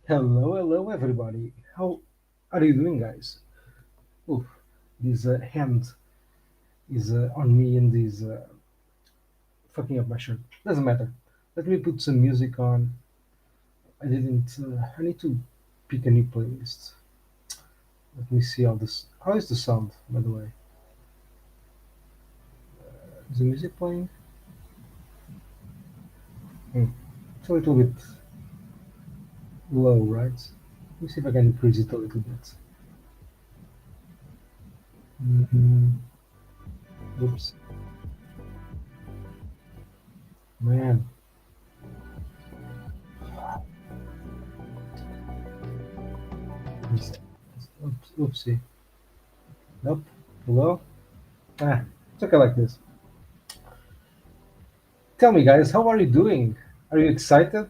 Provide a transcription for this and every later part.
Hello, everybody. How are you doing, guys? Oof, this hand is on me and is fucking up my shirt. Doesn't matter. Let me put some music on. I didn't. I need to pick a new playlist. Let me see how this. How is the sound, by the way? Is the music playing? Hmm. It's a little bit low, right? Let me see if I can increase it a little bit. Mhm. Oops, man. Oops, oopsie. Nope. Hello. It's okay like this. Tell me, guys, how are you doing? Are you excited?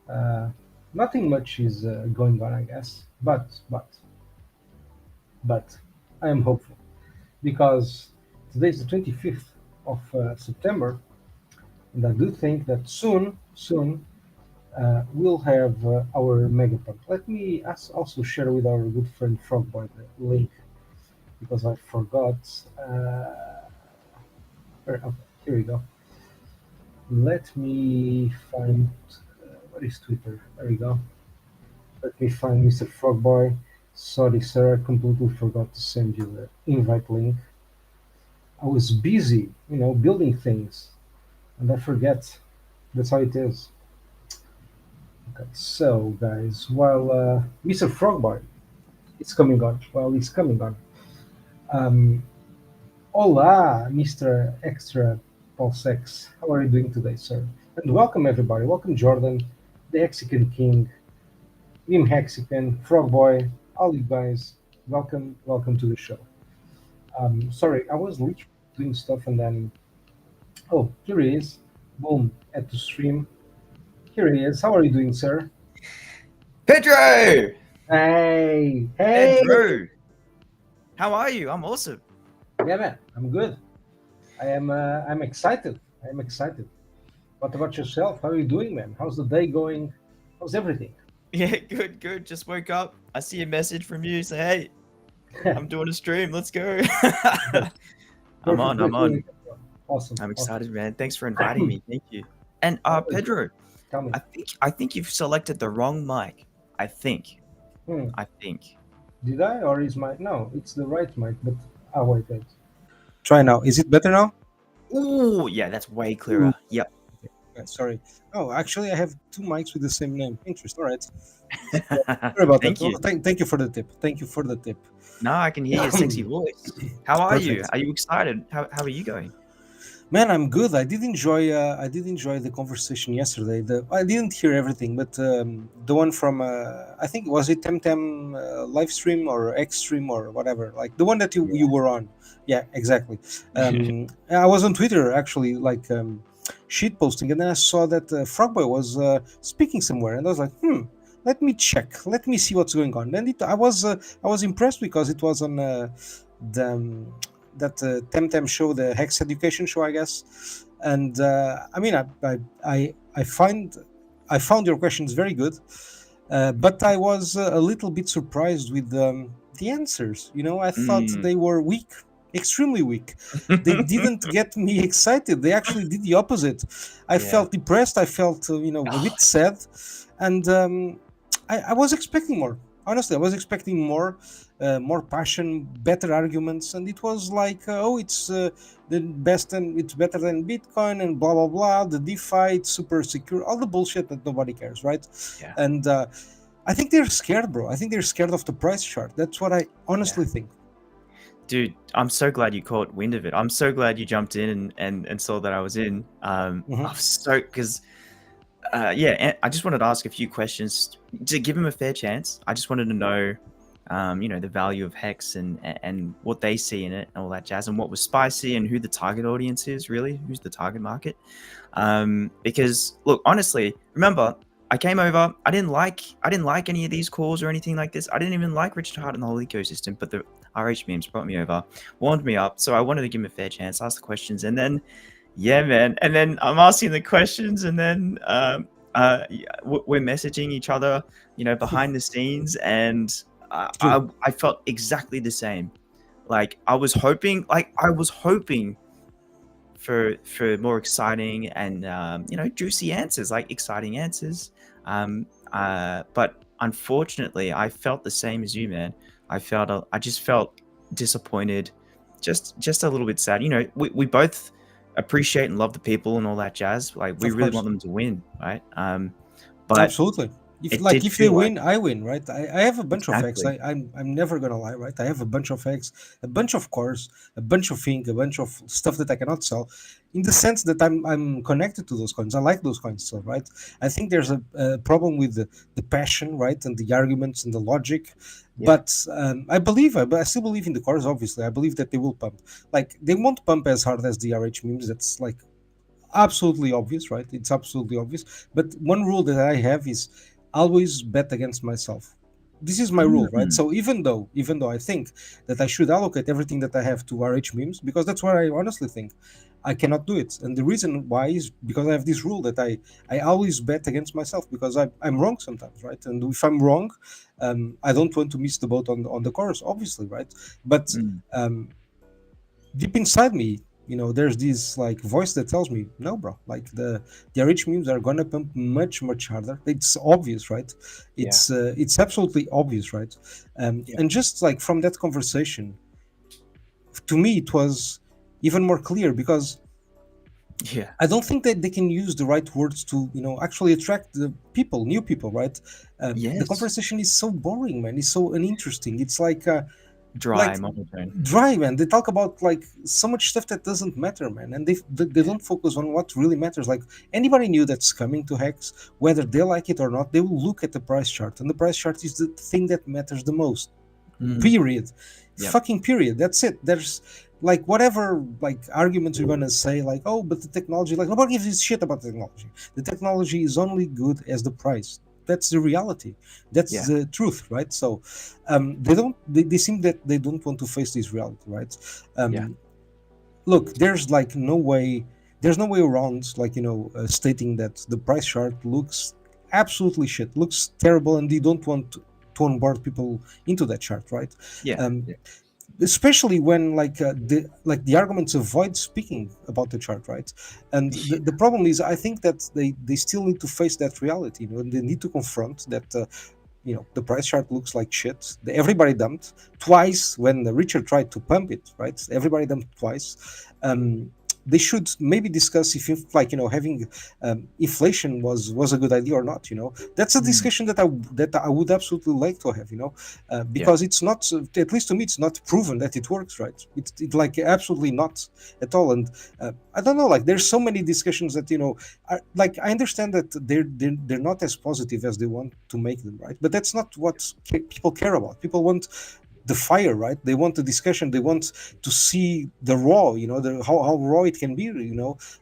Uh, Nothing much is going on, I guess, but I am hopeful because today is the 25th of September, and I do think that soon, we'll have our megapunk. Let me also share with our good friend Frogboy the link because I forgot. Okay, here we go. Let me find what is Twitter. There we go. Let me find Mr. Frogboy. Sorry, sir, I completely forgot to send you the invite link. I was busy, building things, and I forget. That's how it is. Okay, so guys, while Mr. Frogboy is coming on, um, hola, Mr. Extra PulseX. How are you doing today, sir? And welcome everybody. Welcome Jordan, the Mexican King, Mim Hexican, Frogboy, all you guys. Welcome to the show. Sorry, I was literally doing stuff and then, oh, here he is. Boom, at the stream. Here he is. How are you doing, sir? Pedro! Hey, hey. Pedro! How are you? I'm awesome. Yeah, man, I'm good. I'm excited. I'm excited. What about yourself? How are you doing, man? How's the day going? How's everything? Yeah, good. Just woke up. I see a message from you. Say, hey, I'm doing a stream. Let's go. I'm Perfect. on. I'm Good. on. Awesome. I'm Awesome. excited, man. Thanks for inviting me. Thank you. And Oh, Pedro, tell me. I think you've selected the wrong mic. I think. Hmm. I think. Did I or is my no? It's the right mic, but wait. Try now. Is it better now? Ooh, yeah, that's way Ooh. clearer. Yep. Okay, sorry. Oh, actually, I have two mics with the same name. Interesting. All right. Sorry about that. Thank Well, you. thank you for the tip. Thank you for the tip. No, I can hear your sexy voice. How are you? Perfect. Are you excited? How are you going? Man, I'm good. I did enjoy the conversation yesterday. I didn't hear everything, but the one from I think was it Temtem live stream or X stream or whatever, like the one that you were on. Yeah, exactly. I was on Twitter actually, like shit posting, and then I saw that Frogboy was speaking somewhere, and I was like, let me check, let me see what's going on. Then I was impressed because it was on the that Temtem show, the Hex Education show, I guess. And I mean, I found your questions very good, but I was a little bit surprised with the answers. I thought Mm. they were weak, extremely weak. They didn't get me excited. They actually did the opposite. I Yeah. felt depressed. I felt, a bit sad, and I was expecting more. Honestly, I was expecting more passion, better arguments, and it was like, oh, it's the best and it's better than Bitcoin and blah blah blah. The DeFi, it's super secure, all the bullshit that nobody cares, right? Yeah. And I think they're scared, bro. I think they're scared of the price chart. That's what I Yeah. honestly think. Dude, I'm so glad you caught wind of it. I'm so glad you jumped in and saw that I was in. I Hmm. was so because yeah, and I just wanted to ask a few questions to give him a fair chance. I just wanted to know, the value of Hex and what they see in it and all that jazz, and what was spicy and who the target audience is really, who's the target market. Because look, honestly, remember, I came over. I didn't like any of these calls or anything like this. I didn't even like Richard Hart and the whole ecosystem. But the RH memes brought me over, warmed me up. So I wanted to give him a fair chance, ask the questions, and then yeah, man. And then I'm asking the questions, and then we're messaging each other, you know, behind the scenes, and True. I felt exactly the same. Like I was hoping for more exciting and you know, juicy answers, like exciting answers. But unfortunately, I felt the same as you, man. I just felt disappointed, just a little bit sad. You know, we both appreciate and love the people and all that jazz. Like we Of really course. want them to win, right? But Absolutely. If it did if they feel like win, I win, right? I have a bunch of X. exactly, I'm never gonna lie, right? I have a bunch of X, a bunch of cores, a bunch of ink, a bunch of stuff that I cannot sell. In the sense that I'm connected to those coins. I like those coins still, right? I think there's a problem with the passion, right, and the arguments and the logic. yeah, But I still believe in the cores. Obviously, I believe that they will pump. Like they won't pump as hard as the RH memes. That's like absolutely obvious, right? It's absolutely obvious. But one rule that I have is always bet against myself. This is my rule, right? mm, So even though I think that I should allocate everything that I have to RH memes, because that's what I honestly think, I cannot do it. And the reason why is because I have this rule that I always bet against myself, because I'm wrong sometimes, right? And if I'm wrong, I don't want to miss the boat on the course, obviously, right? But mm, um, deep inside me, there's this like voice that tells me, no, bro, like the rich memes are gonna pump much harder. It's obvious, right? yeah, It's absolutely obvious, right? yeah, And just like from that conversation, to me it was even more clear, because yeah, I don't think that they can use the right words to, actually attract the people, new people, right? The yes, conversation is so boring, man. It's so uninteresting. It's like dry monotone, dry, man. They talk about like so much stuff that doesn't matter, man, and they yeah, don't focus on what really matters. Like anybody new that's coming to Hex, whether they like it or not, they will look at the price chart, and the price chart is the thing that matters the most. mm, Period. yep, Fucking period. That's it. There's like whatever like arguments you're gonna say, like, oh, but the technology, like nobody gives a shit about the technology. The technology is only good as the price. That's the reality. That's yeah, the truth, right? So they seem that they don't want to face this reality, right? yeah, um Look, there's no way around, like, stating that the price chart looks absolutely shit, looks terrible, and they don't want to onboard people into that chart, right? yeah, um Especially when the arguments avoid speaking about the chart, right? And the problem is, I think that they still need to face that reality, and they need to confront that, the price chart looks like shit. Everybody dumped twice when Richard tried to pump it, right? Everybody dumped twice. They should maybe discuss if like, having inflation was a good idea or not. That's a mm, discussion that I would absolutely like to have. yeah, Because it's not, at least to me, it's not proven that it works, right? It like absolutely not at all. And I don't know, like there's so many discussions that, like I understand that they're not as positive as they want to make them, right? But that's not what people care about. People want the fire, right? They want the discussion. They want to see the raw, how raw it can be,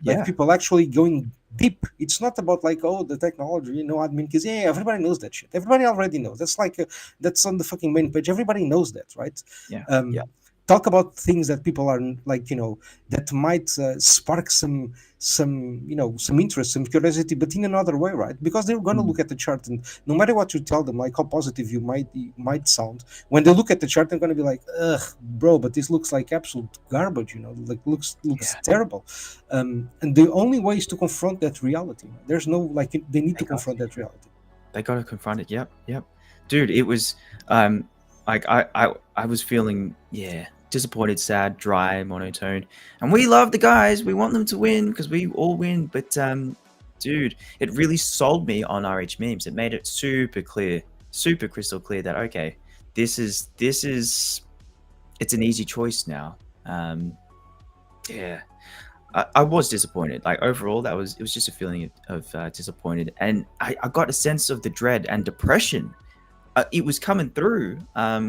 like yeah, people actually going deep. It's not about like, oh, the technology, admin, because yeah, everybody knows that shit. Everybody already knows. That's like that's on the fucking main page. Everybody knows that, right? yeah, yeah, um Talk about things that people are like, that might spark some interest, some curiosity, but in another way, right? Because they're going to mm, look at the chart, and no matter what you tell them, like how positive you might sound, when they look at the chart, they're going to be like, ugh, bro, but this looks like absolute garbage, like looks yeah. terrible. And the only way is to confront that reality. There's no, like, they need to Take off. confront that reality. They got to confront it. Yep, yep, dude. It was like I was feeling, yeah, disappointed, sad, dry, monotone, and we love the guys. We want them to win because we all win. But dude, it really sold me on RH memes. It made it super clear, super crystal clear that okay, this is it's an easy choice now. Yeah, I was disappointed. Like overall, it was just a feeling of disappointed, and I got a sense of the dread and depression. It was coming through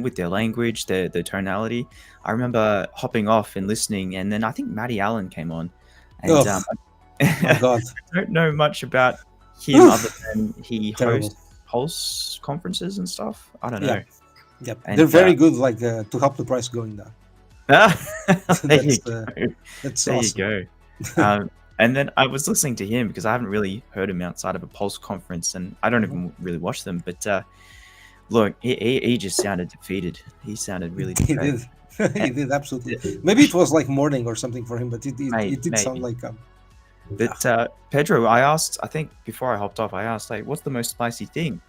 with their language, their tonality. I remember hopping off and listening, and then I think Matty Allen came on, and Oh my I god. don't know much about him other Oof, than he terrible. hosts Pulse conferences and stuff. I don't Yeah, know, yeah, they're and very good, like, to help the price going down. there you that's go, that's there you awesome. go. Um, And then I was listening to him because I haven't really heard him outside of a Pulse conference, and I don't even really watch them. But look, he just sounded defeated. He sounded really He defeated. did. He did, absolutely. Maybe it was like morning or something for him, but it did sound Maybe. like But Pedro, I asked, I think before I hopped off, I asked, like, what's the most spicy thing,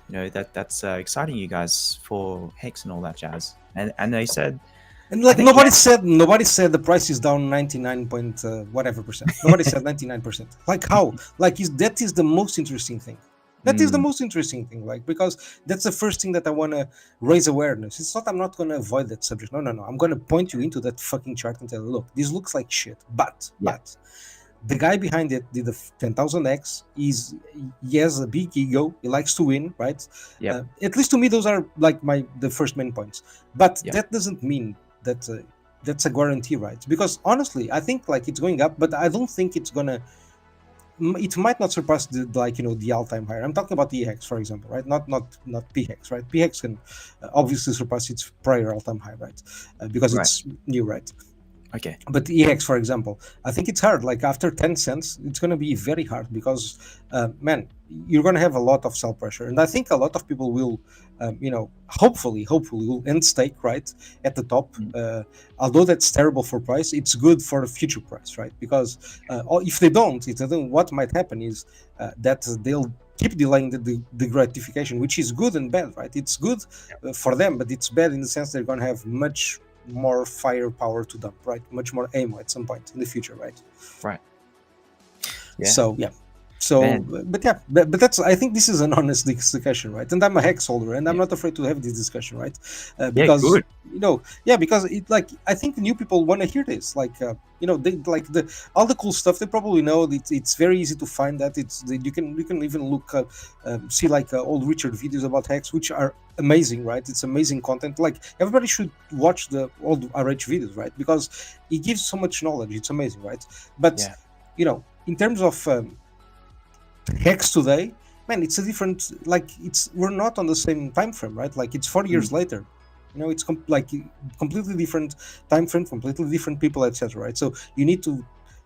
that's exciting you guys for Hex and all that jazz? And they said, and I like think nobody said the price is down 99 point whatever percent. Nobody said 99%. Like how? Like that is the most interesting thing. That is the most interesting thing, like, because that's the first thing that I want to raise awareness. It's not I'm not going to avoid that subject. No. I'm going to point you into that fucking chart and tell you, look, this looks like shit, but the guy behind it did the 10,000x. He has a big ego. He likes to win, right? At least to me, those are like the first main points. But that doesn't mean that that's a guarantee, right? Because honestly, I think like it's going up, but I don't think it's gonna. It might not surpass the all-time high. I'm talking about eHEX, for example, right? Not pHEX, right? pHEX can obviously surpass its prior all-time high, right? Because it's new, right? Okay. But eHEX, for example, I think it's hard. Like after 10 cents, it's going to be very hard because, man, you're going to have a lot of sell pressure. And I think a lot of people will, hopefully will end stake right at the top. Although that's terrible for price, it's good for the future price, right? Because if they don't, what might happen is that they'll keep delaying the gratification, which is good and bad, right? It's good for them, but it's bad in the sense they're going to have much more firepower to dump, right? Much more ammo at some point in the future, right? Right. But that's, I think this is an honest discussion, right? And I'm a hex holder, and I'm not afraid to have this discussion, right? Because because it, like, I think new people want to hear this, like they like all the cool stuff. They probably know that it's very easy to find that. You can even look see like old Richard videos about hex, which are amazing, right? It's amazing content. Like everybody should watch the old RH videos, right? Because it gives so much knowledge. It's amazing, right? But in terms of hex today, man, it's a different, like, we're not on the same time frame, right? Like it's 4 years later. It's completely different time frame, completely different people, etc., right? So you need to,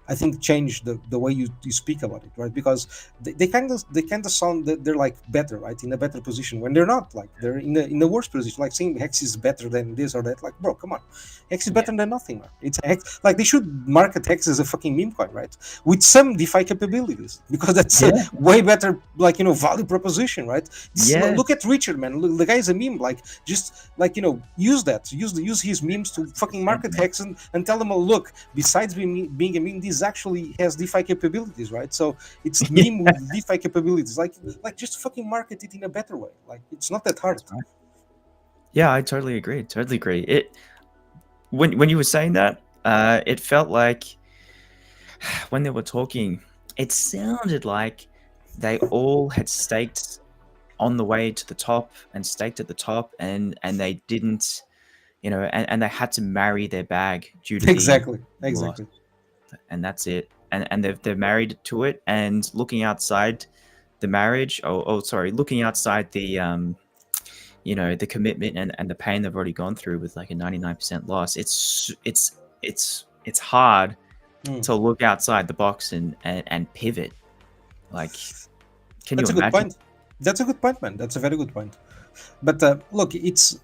I think, change the way you speak about it, right? Because they kind of sound that they're like better, right, in a better position, when they're not. Like they're in the worst position, like saying hex is better than this or that. Like, bro, come on, hex is better than nothing, man. It's hex. Like they should market hex as a fucking meme coin, right, with some DeFi capabilities, because that's a way better, like, value proposition, right? Look at Richard, man. Look, the guy is a meme. Like, just like, use that, use his memes to fucking market hex and tell them, oh, look, besides being a meme, this actually has DeFi capabilities, right? So it's meme with DeFi capabilities. Like just fucking market it in a better way. Like it's not that hard. Right. Yeah, I totally agree. It when you were saying that, it felt like when they were talking, it sounded like they all had staked on the way to the top and staked at the top, and they didn't, and they had to marry their bag due to exactly. And that's it. And they're married to it, and looking outside the marriage, looking outside the the commitment and the pain they've already gone through with like a 99% loss. It's hard to look outside the box and pivot. Like, can you imagine? Good point. That's a good point, man. That's a very good point. But look, it's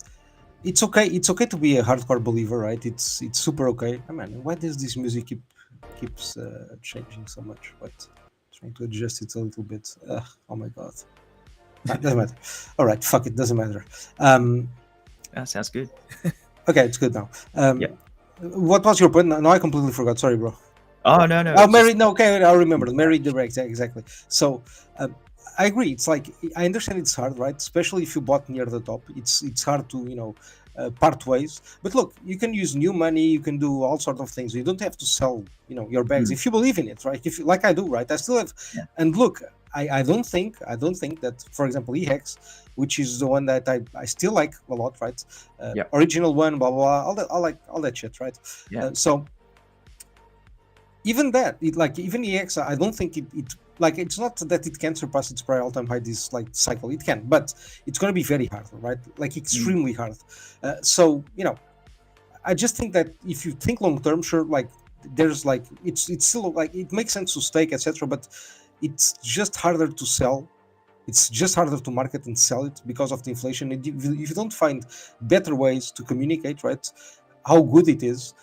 okay. It's okay to be a hardcore believer, right? It's super okay. Oh, man, why does this music keeps changing so much? But trying to adjust it a little bit. Oh my god. Doesn't matter. All right, fuck it. Doesn't matter. That sounds good. Okay, it's good now. What was your point? No, I completely forgot. Sorry, bro. Oh no. Oh, Mary. No, okay, I remember. Mary direct. Exactly. So. I agree. It's like, I understand it's hard, right? Especially if you bought near the top. It's hard to part ways. But look, you can use new money. You can do all sorts of things. You don't have to sell your bags if you believe in it, right? If like I do, right? I still have. And look, I don't think that, for example, eHEX, which is the one that I still like a lot, right? Original one, blah blah blah, all that shit, right? So even that, even eHEX, I don't think it like, it's not that it can surpass its prior all-time high this cycle. It can, but it's going to be very hard, right? Like extremely hard. So I just think that if you think long term, sure, like there's like it's still like it makes sense to stake, etc., but it's just harder to sell. It's just harder to market and sell it because of the inflation. If you don't find better ways to communicate, right, how good it is,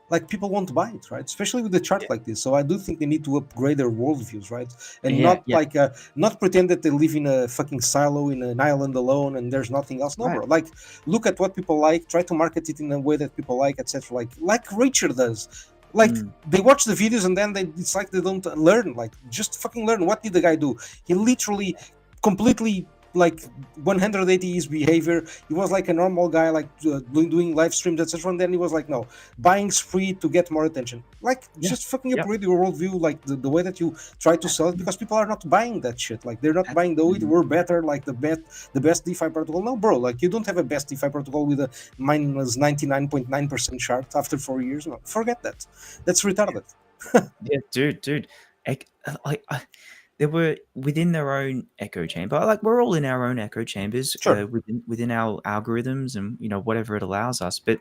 like people won't buy it, right? Especially with a chart like this. So I do think they need to upgrade their worldviews, right? And not like not pretend that they live in a fucking silo in an island alone and there's nothing else. No, bro. Like look at what people like, try to market it in a way that people like, etc. Like Richard does. Like they watch the videos and then it's like they don't learn. Like just fucking learn. What did the guy do? He literally completely like 180 his behavior. He was like a normal guy, like doing live streams, etc. And then he was like, no, buying spree to get more attention. Like just fucking upgrade your worldview, like the way that you try to sell it, because people are not buying that shit. Like they're not buying we're better, like the best DeFi protocol. No, bro, like you don't have a best DeFi protocol with a minus 99.9% chart after 4 years. No, forget that. That's retarded. Yeah, dude. They were within their own echo chamber. Like we're all in our own echo chambers, within our algorithms and whatever it allows us. But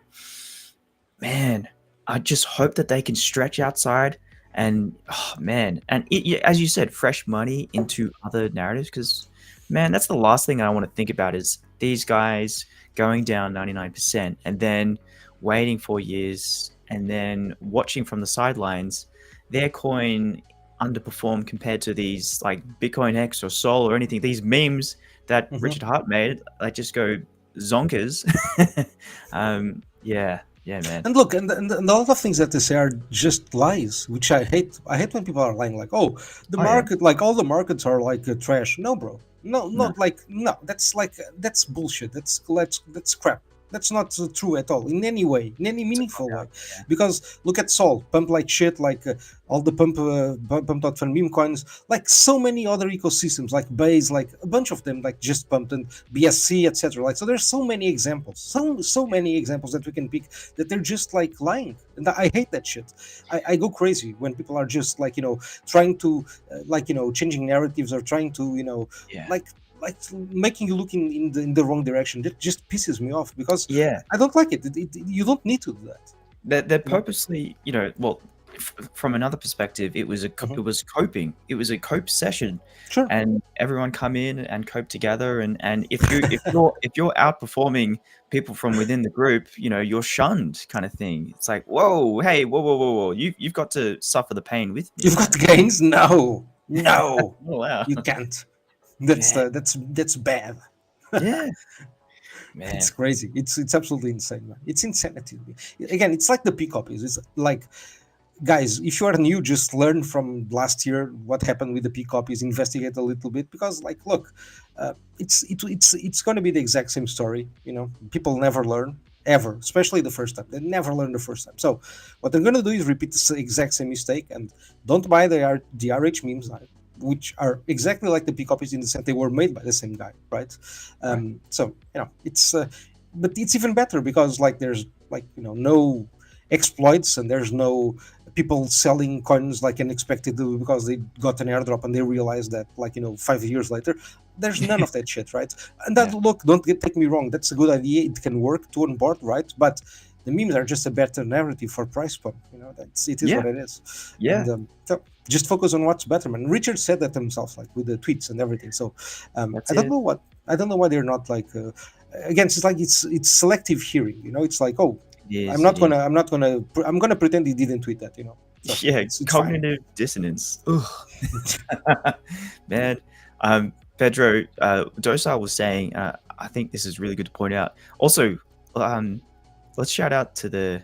man, I just hope that they can stretch outside and as you said, fresh money into other narratives. Because man, that's the last thing I want to think about is these guys going down 99% and then waiting 4 years and then watching from the sidelines their coin underperform compared to these like BitcoinHEX or Sol or anything. These memes that Richard Hart made, like just go zonkers. Yeah, man. And look, and a lot of things that they say are just lies, which I hate. I hate when people are lying, like, oh, the market, like all the markets are like trash. No, bro. No, that's bullshit. That's crap. That's not true at all in any way, in any meaningful way. Because look at Sol, pump like shit, like all the pump.fun meme coins, like so many other ecosystems, like Base, like a bunch of them, like just pumped and BSC, etc. Like so, there's so many examples, so many examples that we can pick that they're just like lying, and I hate that shit. I go crazy when people are just like trying to changing narratives or trying to like making you look in the wrong direction. That just pisses me off because I don't like it. You don't need to do that. They're purposely, from another perspective, it was it was coping. It was a cope session, and everyone come in and cope together. And if you're outperforming people from within the group, you're shunned, kind of thing. It's like, whoa, hey, whoa, you've got to suffer the pain with me. You've got gains? No, oh, wow. You can't. That's bad. Yeah, man, it's crazy. It's absolutely insane, man. It's insanity. Again, it's like the PEPE copies. It's like, guys, if you are new, just learn from last year what happened with the PEPE copies. Investigate a little bit because, like, look, it's going to be the exact same story. People never learn ever, especially the first time. They never learn the first time. So, what they're going to do is repeat the exact same mistake and don't buy the RH memes, which are exactly like the PEPE copies in the sense they were made by the same guy, right? So it's but it's even better because like there's like no exploits and there's no people selling coins like unexpectedly because they got an airdrop and they realized that 5 years later. There's none of that shit, right? And that look, take me wrong, that's a good idea. It can work to onboard, right? But the memes are just a better narrative for price pump. It is what it is. Yeah. And, so just focus on what's better, man. Richard said that himself, like with the tweets and everything. So I don't know why they're not like. Again, it's like it's selective hearing. It's like, oh, I'm gonna pretend he didn't tweet that. So it's cognitive dissonance. Man, Pedro Docile was saying. I think this is really good to point out. Also, let's shout out to the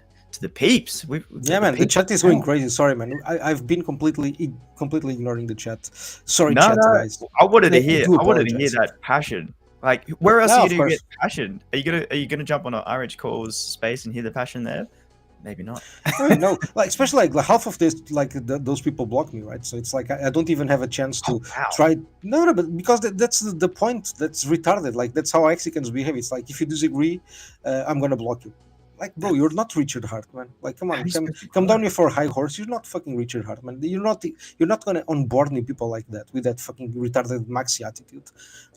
peeps. Man, the chat is going crazy. Sorry, man. I've been completely ignoring the chat. Sorry, chat guys. I wanted to hear that passion. Like, where else are you going to get passion? Are you gonna jump on an RH Calls space and hear the passion there? Maybe not. No, like especially like half of this, like those people block me, right? So it's like I don't even have a chance to try. No, but because that's the point. That's retarded. Like that's how Mexicans behave. It's like if you disagree, I'm gonna block you. Like, bro, you're not Richard Hartman. Like, come How on, do you come supposed to come grow? down here for a high horse. You're not fucking Richard Hartman. You're not gonna onboard new people like that with that fucking retarded maxi attitude.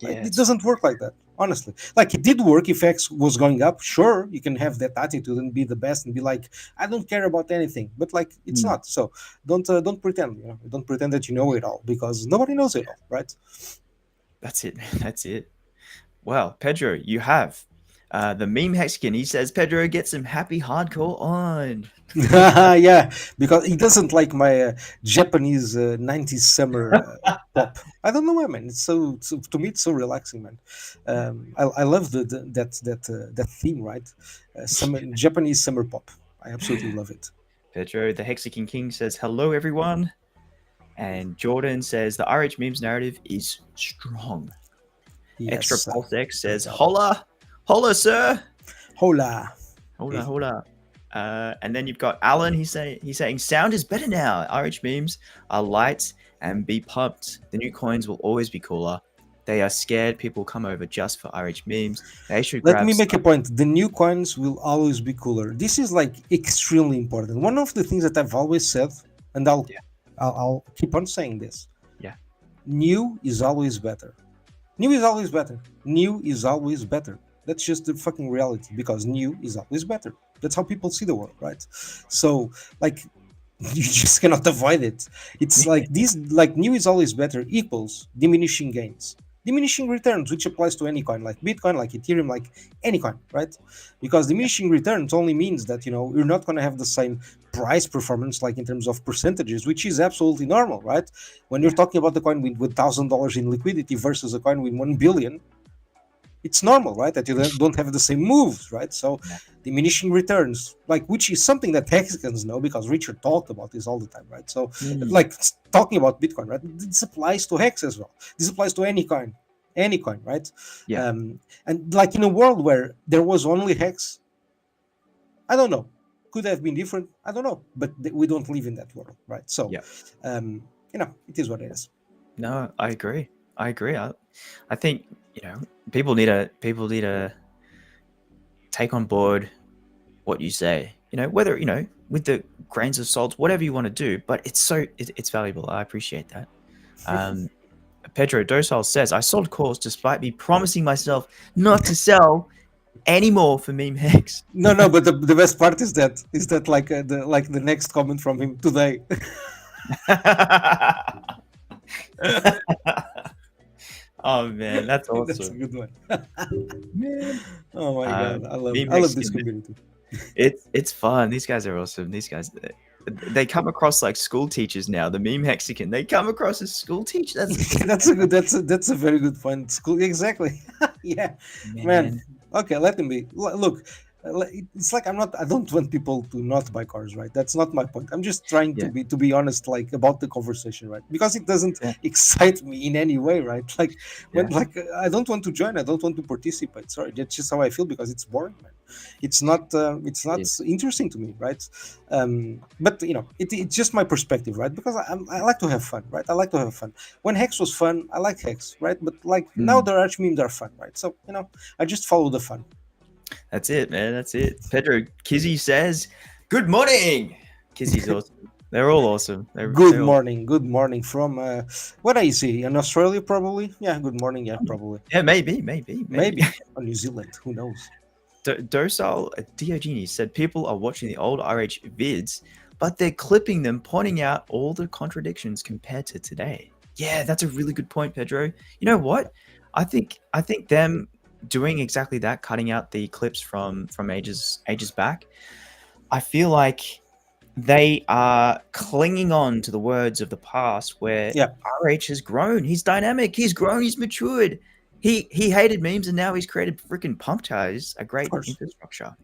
Like, Yeah, it it's doesn't work like that. Honestly, like it did work if X was going up. Sure, you can have that attitude and be the best and be like, I don't care about anything. But like, it's Mm. not. So don't pretend. Don't pretend that you know it all because nobody knows it all, right? That's it, man. That's it. Well, Pedro, you have the meme Hexagon. He says, Pedro, get some happy hardcore on. Yeah, because he doesn't like my Japanese 90s summer pop. I don't know why, man. It's so to me it's so relaxing, man. I love that theme, right? Summer Japanese summer pop. I absolutely love it. Pedro, the Hexagon King, says, hello, everyone. And Jordan says, the RH memes narrative is strong. Extra Yes, PulseX no says, doubt. holla, holla, sir. Hola. Hola, hola. And then you've got Alan. He's saying sound is better now. RH memes are light and be pumped. The new coins will always be cooler. They are scared people come over just for RH memes. They should Let grab me make a some. point. The new coins will always be cooler. This is like extremely important. One of the things that I've always said, and Yeah, I'll keep on saying this. yeah, New is always better. New is always better. New is always better. That's just the fucking reality because new is always better. That's how people see the world, right? So, like, you just cannot avoid it. It's like this, like, new is always better equals diminishing gains, diminishing returns, which applies to any coin, like Bitcoin, like Ethereum, like any coin, right? Because yeah, diminishing returns only means that you're not going to have the same price performance, like in terms of percentages, which is absolutely normal, right? When you're yeah, talking about the coin with $1,000 in liquidity versus a coin with 1 billion, it's normal, right? That you don't have the same moves, right? So yeah. diminishing returns, like, which is something that Mexicans know because Richard talked about this all the time, right? So Mm, like talking about Bitcoin, right? This applies to Hex as well. This applies to any coin, right? yeah, And like in a world where there was only Hex, I don't know, could have been different. I don't know, but we don't live in that world, right? So, yeah. it is what it is. No, I agree. I agree. I think people need to take on board what you say. Whether with the grains of salt, whatever you want to do, but it's valuable. I appreciate that. Um, Pedro Dosal says, I sold calls despite me promising myself not to sell anymore for meme hex. No, no, but the best part is that the next comment from him today. Oh man, that's That's a awesome. good one. Man. Oh my god, Meme I love this Hexagon, community. it's fun. These guys are awesome. These guys, they come across like school teachers now. The meme Hexagon, they come across as school teachers. That's a very good point. School, exactly. Yeah, man. Man, Okay, let him be. Look, it's like I don't want people to not buy cars, right? That's not my point. I'm just trying yeah, to be honest, like, about the conversation, right? Because it doesn't yeah, excite me in any way, right? Like, when, yeah, like, I don't want to join, I don't want to participate. Sorry, that's just how I feel because it's boring, man. It's not yeah. interesting to me, right? But it's just my perspective, right? Because I like to have fun, right? I like to have fun. When Hex was fun, I like Hex, right? But like now Mm, the arch memes are fun, right? So I just follow the fun. that's it, man. That's it. Pedro Kizzy says, "Good morning." Kizzy's awesome. They're all awesome. Good morning from what I see in Australia, probably. Yeah, good morning. Yeah, probably. Yeah, maybe. Maybe on New Zealand. Who knows? Docile Diogenes said people are watching the old RH vids, but they're clipping them, pointing out all the contradictions compared to today. Yeah, that's a really good point, Pedro. You know what? I think them doing exactly that, cutting out the clips from ages back. I feel like they are clinging on to the words of the past where Yeah, RH has grown. He's dynamic. He's grown. He's matured. He hated memes and now he's created freaking pump ties, a of great course, infrastructure.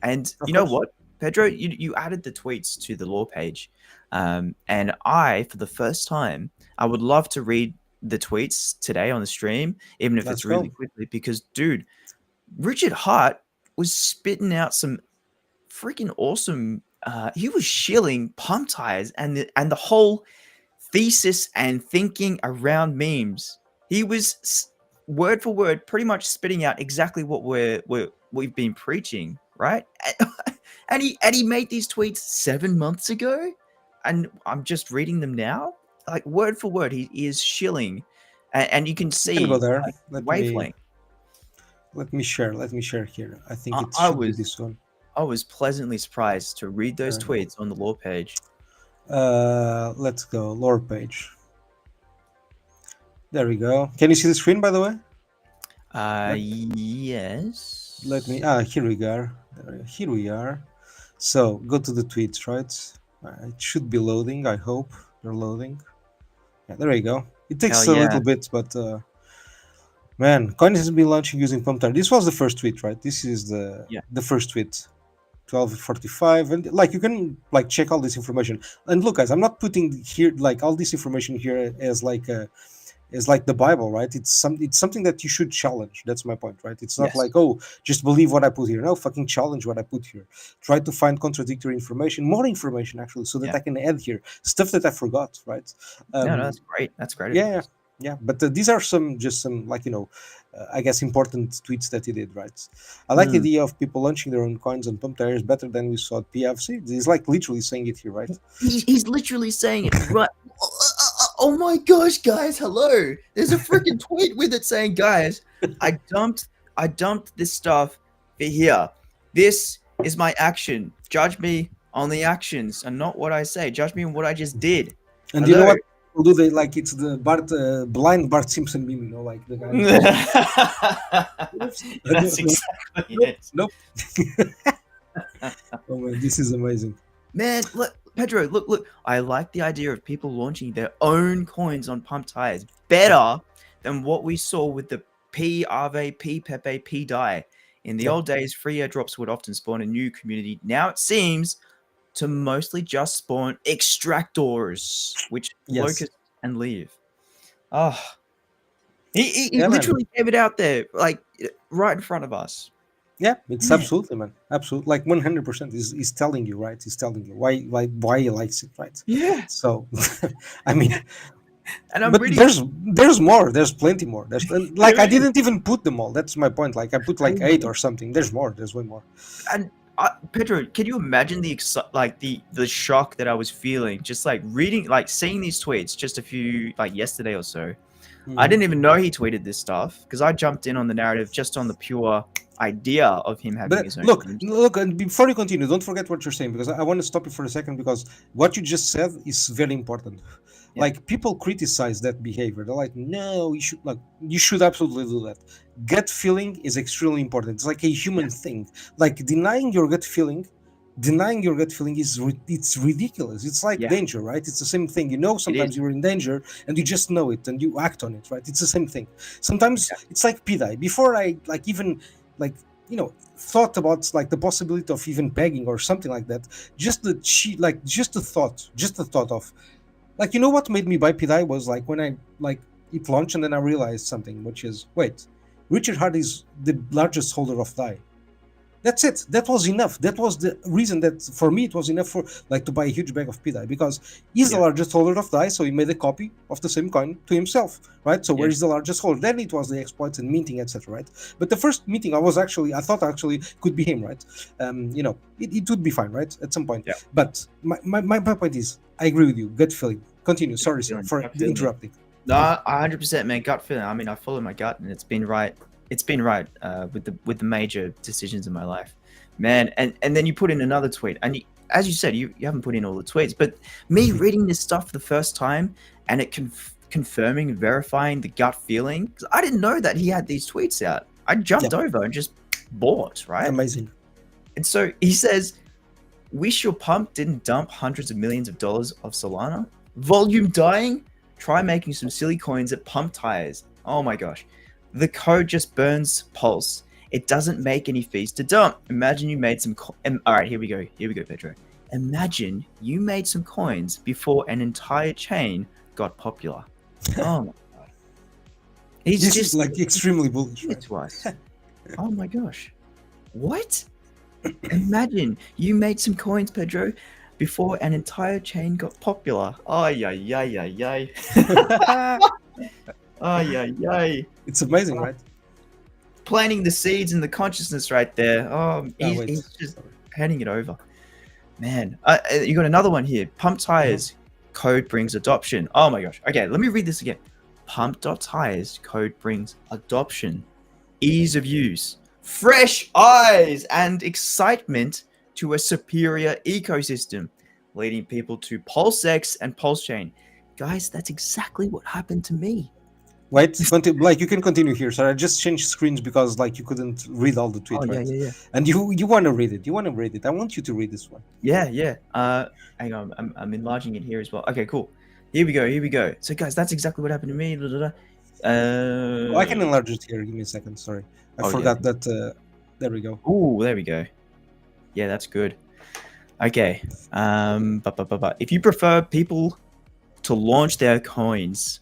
And of you know course. what, Pedro, you added the tweets to the law page, and I, for the first time, I would love to read the tweets today on the stream, even if Let's it's really go. quickly, because dude, Richard Hart was spitting out some freaking awesome. He was shilling pump tires and the whole thesis and thinking around memes. He was word for word, pretty much spitting out exactly what we've been preaching, right? And he made these tweets 7 months ago, and I'm just reading them now, like word for word. He is shilling, and you can You can go see there. like, Let wavelength. me share. Let me share here. I think it I should be was this one. I was pleasantly surprised to read those tweets on the lore page. Let's go lore page. There we go. Can you see the screen, by the way? Yes. Let me. Here we go. Here we are. So go to the tweets, right? It should be loading. I hope they're loading. Yeah, there you go. It takes Hell a yeah. little bit, but man, Coin has been launching using PumpTire. This was the first tweet, right? This is the first tweet. 12:45, and like you can like check all this information. And look, guys, I'm not putting here like all this information here as like the Bible, right? It's something that you should challenge. That's my point, right? It's not Yes. like, oh, just believe what I put here. No, fucking challenge what I put here. Try to find contradictory information, more information actually, so that I can add here stuff that I forgot, right? No, that's great. That's great. Yeah, yeah. But these are some like I guess important tweets that he did, right? I like the idea of people launching their own coins on pump tires better than we saw at PFC. He's like literally saying it here, right? He's literally saying it right. Oh my gosh, guys! Hello. There's a freaking tweet with it saying, "Guys, I dumped this stuff for here. This is my action. Judge me on the actions and not what I say. Judge me on what I just did." And you know what? Do they like it's the blind Bart Simpson meme, like the guy. That's exactly it. Nope. Oh man, this is amazing. Man, look, Pedro, look. I like the idea of people launching their own coins on pump tires better than what we saw with the PEPE, PEPE, pDAI. In the old days, free airdrops would often spawn a new community. Now it seems to mostly just spawn extractors, which locust and leave. Oh, he literally gave it out there, like right in front of us. Yeah, it's absolutely, man. Absolutely, like 100% is telling you, right? He's telling you why he likes it, right? Yeah. So, I mean, and but there's more. There's plenty more. There's like I didn't even put them all. That's my point. Like I put like 8 or something. There's more. There's way more. And Pedro, can you imagine the shock that I was feeling just like reading, like seeing these tweets just a few like yesterday or so? I didn't even know he tweeted this stuff because I jumped in on the narrative just on the pure idea of him having his own. Look, and before you continue, don't forget what you're saying because I want to stop you for a second because what you just said is very important. Yeah. Like people criticize that behavior. They're like, no, you should absolutely do that. Gut feeling is extremely important. It's like a human thing. Like denying your gut feeling is it's ridiculous. It's like danger, right? It's the same thing. Sometimes you're in danger and you just know it and you act on it, right? It's the same thing. Sometimes it's like pDAI. Before I thought about like the possibility of even pegging or something like that, just the thought of like, what made me buy pDAI was like when I it launched and then I realized something, which is, wait, Richard Hart is the largest holder of DAI. That's it. That was enough. That was the reason that for me it was enough for to buy a huge bag of pDAI because he's the largest holder of DAI, so he made a copy of the same coin to himself, right? So where is the largest holder? Then it was the exploits and minting, etc., right? But the first meeting I thought could be him, right? It would be fine, right? At some point. Yeah. But my point is, I agree with you. Gut feeling. Continue. Sorry for interrupting. No, 100%, man. Gut feeling. I mean, I follow my gut, and it's been right. It's been right with the major decisions in my life, man. And then you put in another tweet, and as you said, you haven't put in all the tweets, but me reading this stuff for the first time and it confirming and verifying the gut feeling, because I didn't know that he had these tweets out. I jumped over and just bought, right? Amazing. And so he says, "Wish your pump didn't dump hundreds of millions of dollars of Solana. Volume dying? Try making some silly coins at pump tires. Oh my gosh. The code just burns Pulse. It doesn't make any fees to dump. Imagine you made some... All right, here we go, Pedro. Imagine you made some coins before an entire chain got popular." Oh my god. He's just like extremely bullish. Right? To us. Oh my gosh. What? Imagine you made some coins, Pedro, before an entire chain got popular. Ay. Ay. It's amazing, right? Planting the seeds in the consciousness right there. He's just handing it over. Man, you got another one here. Pump tires code brings adoption. Oh my gosh. Okay, let me read this again. Pump.tires code brings adoption, ease of use, fresh eyes, and excitement to a superior ecosystem, leading people to PulseX and PulseChain. Guys, that's exactly what happened to me. Wait, like you can continue here. So I just changed screens because like you couldn't read all the tweet, Oh, right? yeah. And you want to read it. You want to read it. I want you to read this one. Yeah. Hang on, I'm enlarging it here as well. Okay, cool. Here we go. So guys, that's exactly what happened to me. Oh, I can enlarge it here. Give me a second. Sorry, I forgot that. There we go. Oh, there we go. Yeah, that's good. Okay. If you prefer people to launch their coins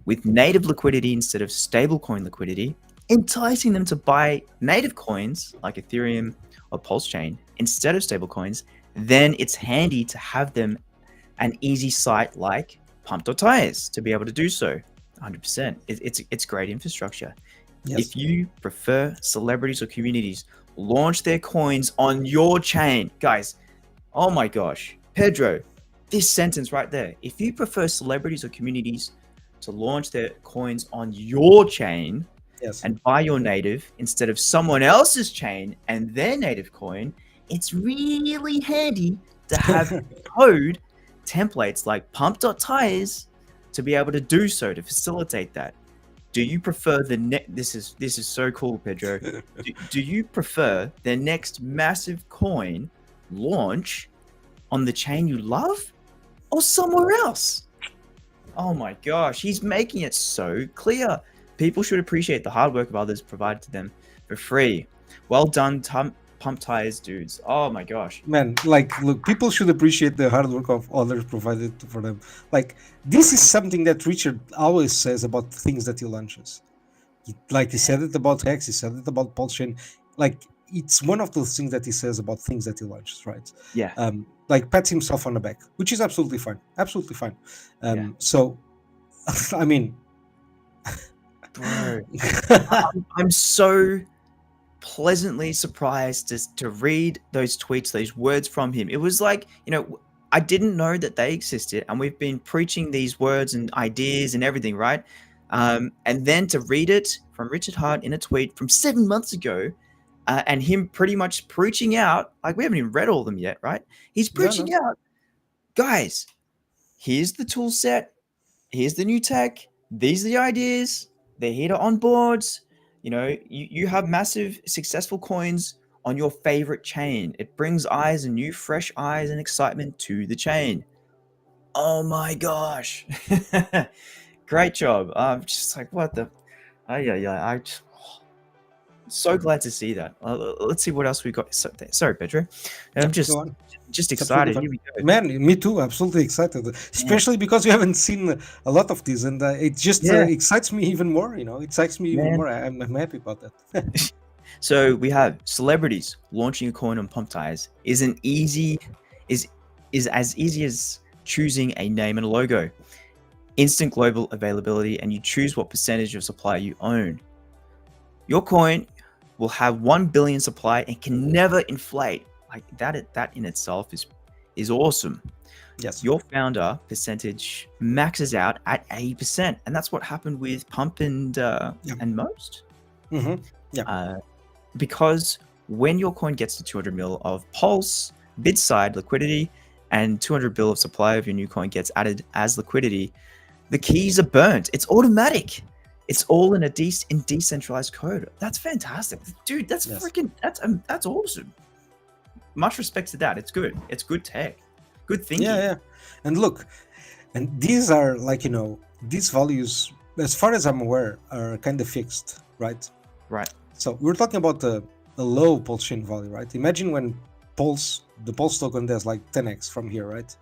with native liquidity instead of stablecoin liquidity, enticing them to buy native coins like Ethereum or PulseChain instead of stablecoins, then it's handy to have them an easy site like Pump.tires to be able to do so. 100%. It's great infrastructure. Yes. If you prefer celebrities or communities launch their coins on your chain, guys, oh my gosh, Pedro, this sentence right there. If you prefer celebrities or communities to launch their coins on your chain and buy your native instead of someone else's chain and their native coin, it's really handy to have code templates like Pump.tires to be able to do so, to facilitate that. Do you prefer this is so cool, Pedro. Do you prefer the next massive coin launch on the chain you love or somewhere else? Oh my gosh, he's making it so clear. People should appreciate the hard work of others provided to them for free. Well done, Pump Tires dudes. Oh my gosh. Man, like, look, people should appreciate the hard work of others provided for them. Like, this is something that Richard always says about things that he launches. He said it about Hex, he said it about PulseChain. Like, it's one of those things that he says about things that he launches, right? Yeah. Like, pats himself on the back, which is absolutely fine. Absolutely fine. So, I mean... Bro, I'm so pleasantly surprised to read those tweets, those words from him. It was like, I didn't know that they existed, and we've been preaching these words and ideas and everything, right? And then to read it from Richard Hart in a tweet from 7 months ago, and him pretty much preaching out, like we haven't even read all of them yet, right? He's preaching out, guys, here's the tool set, here's the new tech, these are the ideas, they're here to onboards. You have massive successful coins on your favorite chain. It brings eyes and new fresh eyes and excitement to the chain. Oh my gosh. Great job. I'm just like, what the? I'm so glad to see that. Let's see what else we got. Sorry, Pedro. I'm just excited. Here we go. Man, me too. Absolutely excited, especially because we haven't seen a lot of these, and it just excites me even more. It excites me even more. I'm happy about that. So we have celebrities launching a coin on Pump Tires is as easy as choosing a name and a logo. Instant global availability, and you choose what percentage of supply you own. Your coin will have 1 billion supply and can never inflate. Like that in itself is awesome. Yes. Your founder percentage maxes out at 80%, and that's what happened with Pump and Most. Mm-hmm. Yeah. Because when your coin gets to 200 mil of Pulse bid side liquidity and 200 bill of supply of your new coin gets added as liquidity, the keys are burnt. It's automatic. It's all in decentralized code. That's fantastic, dude. That's freaking. That's awesome. Much respect to that. It's good. It's good tech. Good thinking. Yeah. And look, and these are like these values, as far as I'm aware, are kind of fixed, right? Right. So we're talking about a low PulseChain value, right? Imagine when the Pulse token does like 10x from here, right?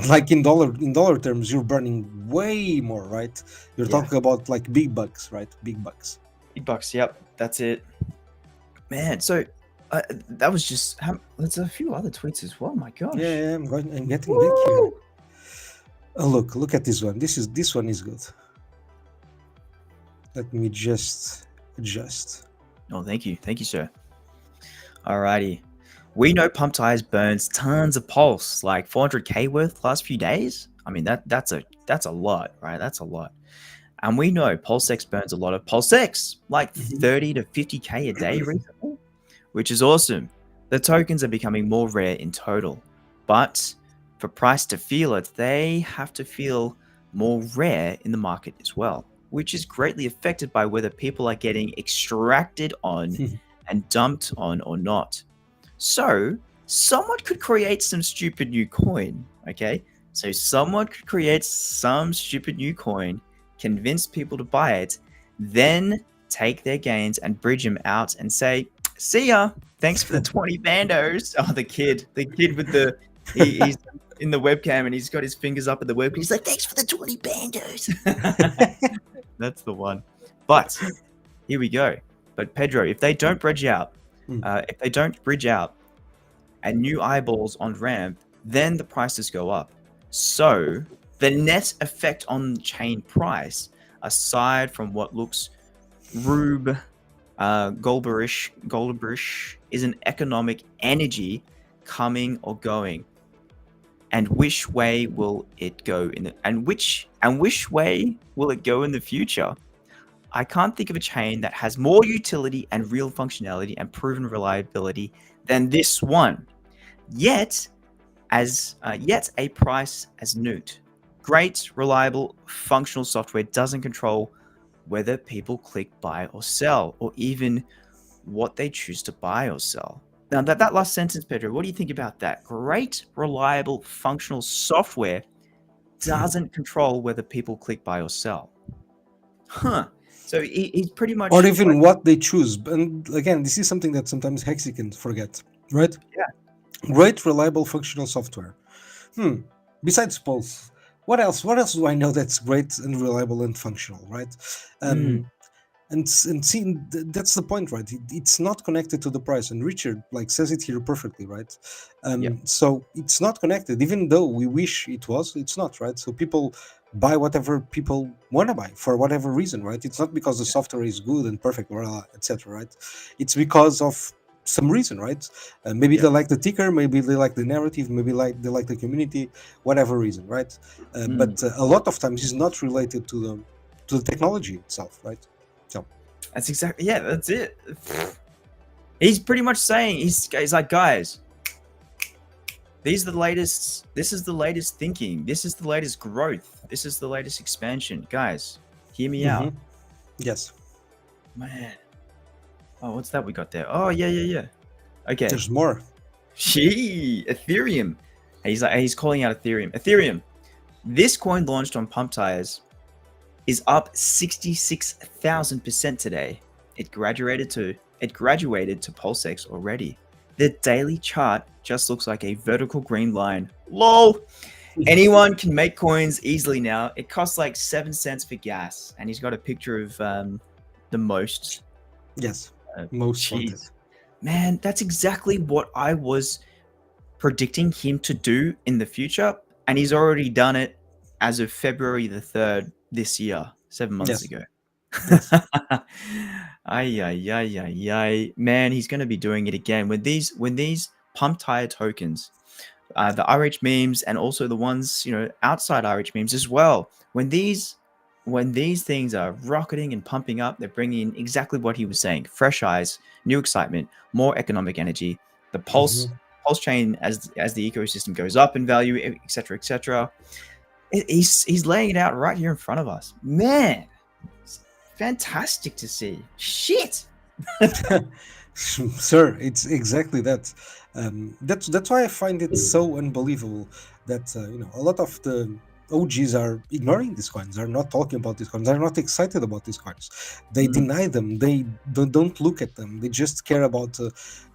Like in dollar terms, you're burning way more, right? You're talking about like big bucks, right? Big bucks. Yep, that's it, man. So that was just. There's a few other tweets as well. My gosh. Yeah, I'm getting big here. Oh, look at this one. This one is good. Let me just adjust. Oh, thank you, sir. Alrighty. We know Pump Tires burns tons of pulse, like 400k worth last few days. I mean that's a lot, right? That's a lot. And we know PulseX burns a lot of PulseX, like 30 to 50k a day recently, which is awesome. The tokens are becoming more rare in total, but for price to feel it, they have to feel more rare in the market as well, which is greatly affected by whether people are getting extracted on and dumped on or not. So someone could create some stupid new coin, okay? So someone could create some stupid new coin, convince people to buy it, then take their gains and bridge them out and say, "See ya, thanks for the 20 bandos." Oh, the kid with he's in the webcam and he's got his fingers up at the webcam. He's like, "Thanks for the 20 bandos." That's the one. But here we go. But Pedro, if they don't bridge out, and new eyeballs on ramp, then the prices go up. So the net effect on chain price, aside from what looks Rube Goldberish, is an economic energy coming or going. And which way will it go which way will it go in the future? I can't think of a chain that has more utility and real functionality and proven reliability than this one. Yet a price as Newt. Great, reliable, functional software doesn't control whether people click buy or sell, or even what they choose to buy or sell. Now, that last sentence, Pedro, what do you think about that? Great, reliable, functional software doesn't control whether people click buy or sell. Huh. So he's pretty much... Or even what they choose. And again, this is something that sometimes Hexicans forget, right? Yeah. Great, reliable, functional software. Besides Pulse, what else do I know that's great and reliable and functional, right? And see, that's the point, right? It's not connected to the price, and Richard says it here perfectly, right? So it's not connected, even though we wish it was. It's not, right? So people buy whatever people want to buy for whatever reason, right? It's not because the software is good and perfect, etc., right? It's because of some reason, right? Maybe they like the ticker, maybe they like the narrative, maybe they like the community, whatever reason, right? But a lot of times it's not related to the technology itself, right? So that's exactly, that's it. He's pretty much saying, he's like, guys, this is the latest thinking, this is the latest growth, this is the latest expansion, guys, hear me out. Yes, man. Oh, what's that we got there? Oh, yeah. Okay. There's more. Ethereum. He's calling out Ethereum. Ethereum. This coin launched on Pump Tires is up 66,000% today. It graduated to PulseX already. The daily chart just looks like a vertical green line. LOL. Anyone can make coins easily now. It costs like 7 cents for gas, and he's got a picture of the most. Yes. Most wanted. Man, that's exactly what I was predicting him to do in the future, and he's already done it as of February the 3rd this year, 7 months ago. Yes. Man, he's going to be doing it again when these Pump Tire tokens, the RH memes, and also the ones outside RH memes as well, when these things are rocketing and pumping up, they're bringing in exactly what he was saying: fresh eyes, new excitement, more economic energy. The PulseChain, as the ecosystem goes up in value, etc., etc. He's laying it out right here in front of us. Man, it's fantastic to see. Shit. Sir, it's exactly that. That's why I find it so unbelievable that a lot of the OGs are ignoring these coins, are not talking about these coins, are not excited about these coins. They deny them. They don't look at them. They just care about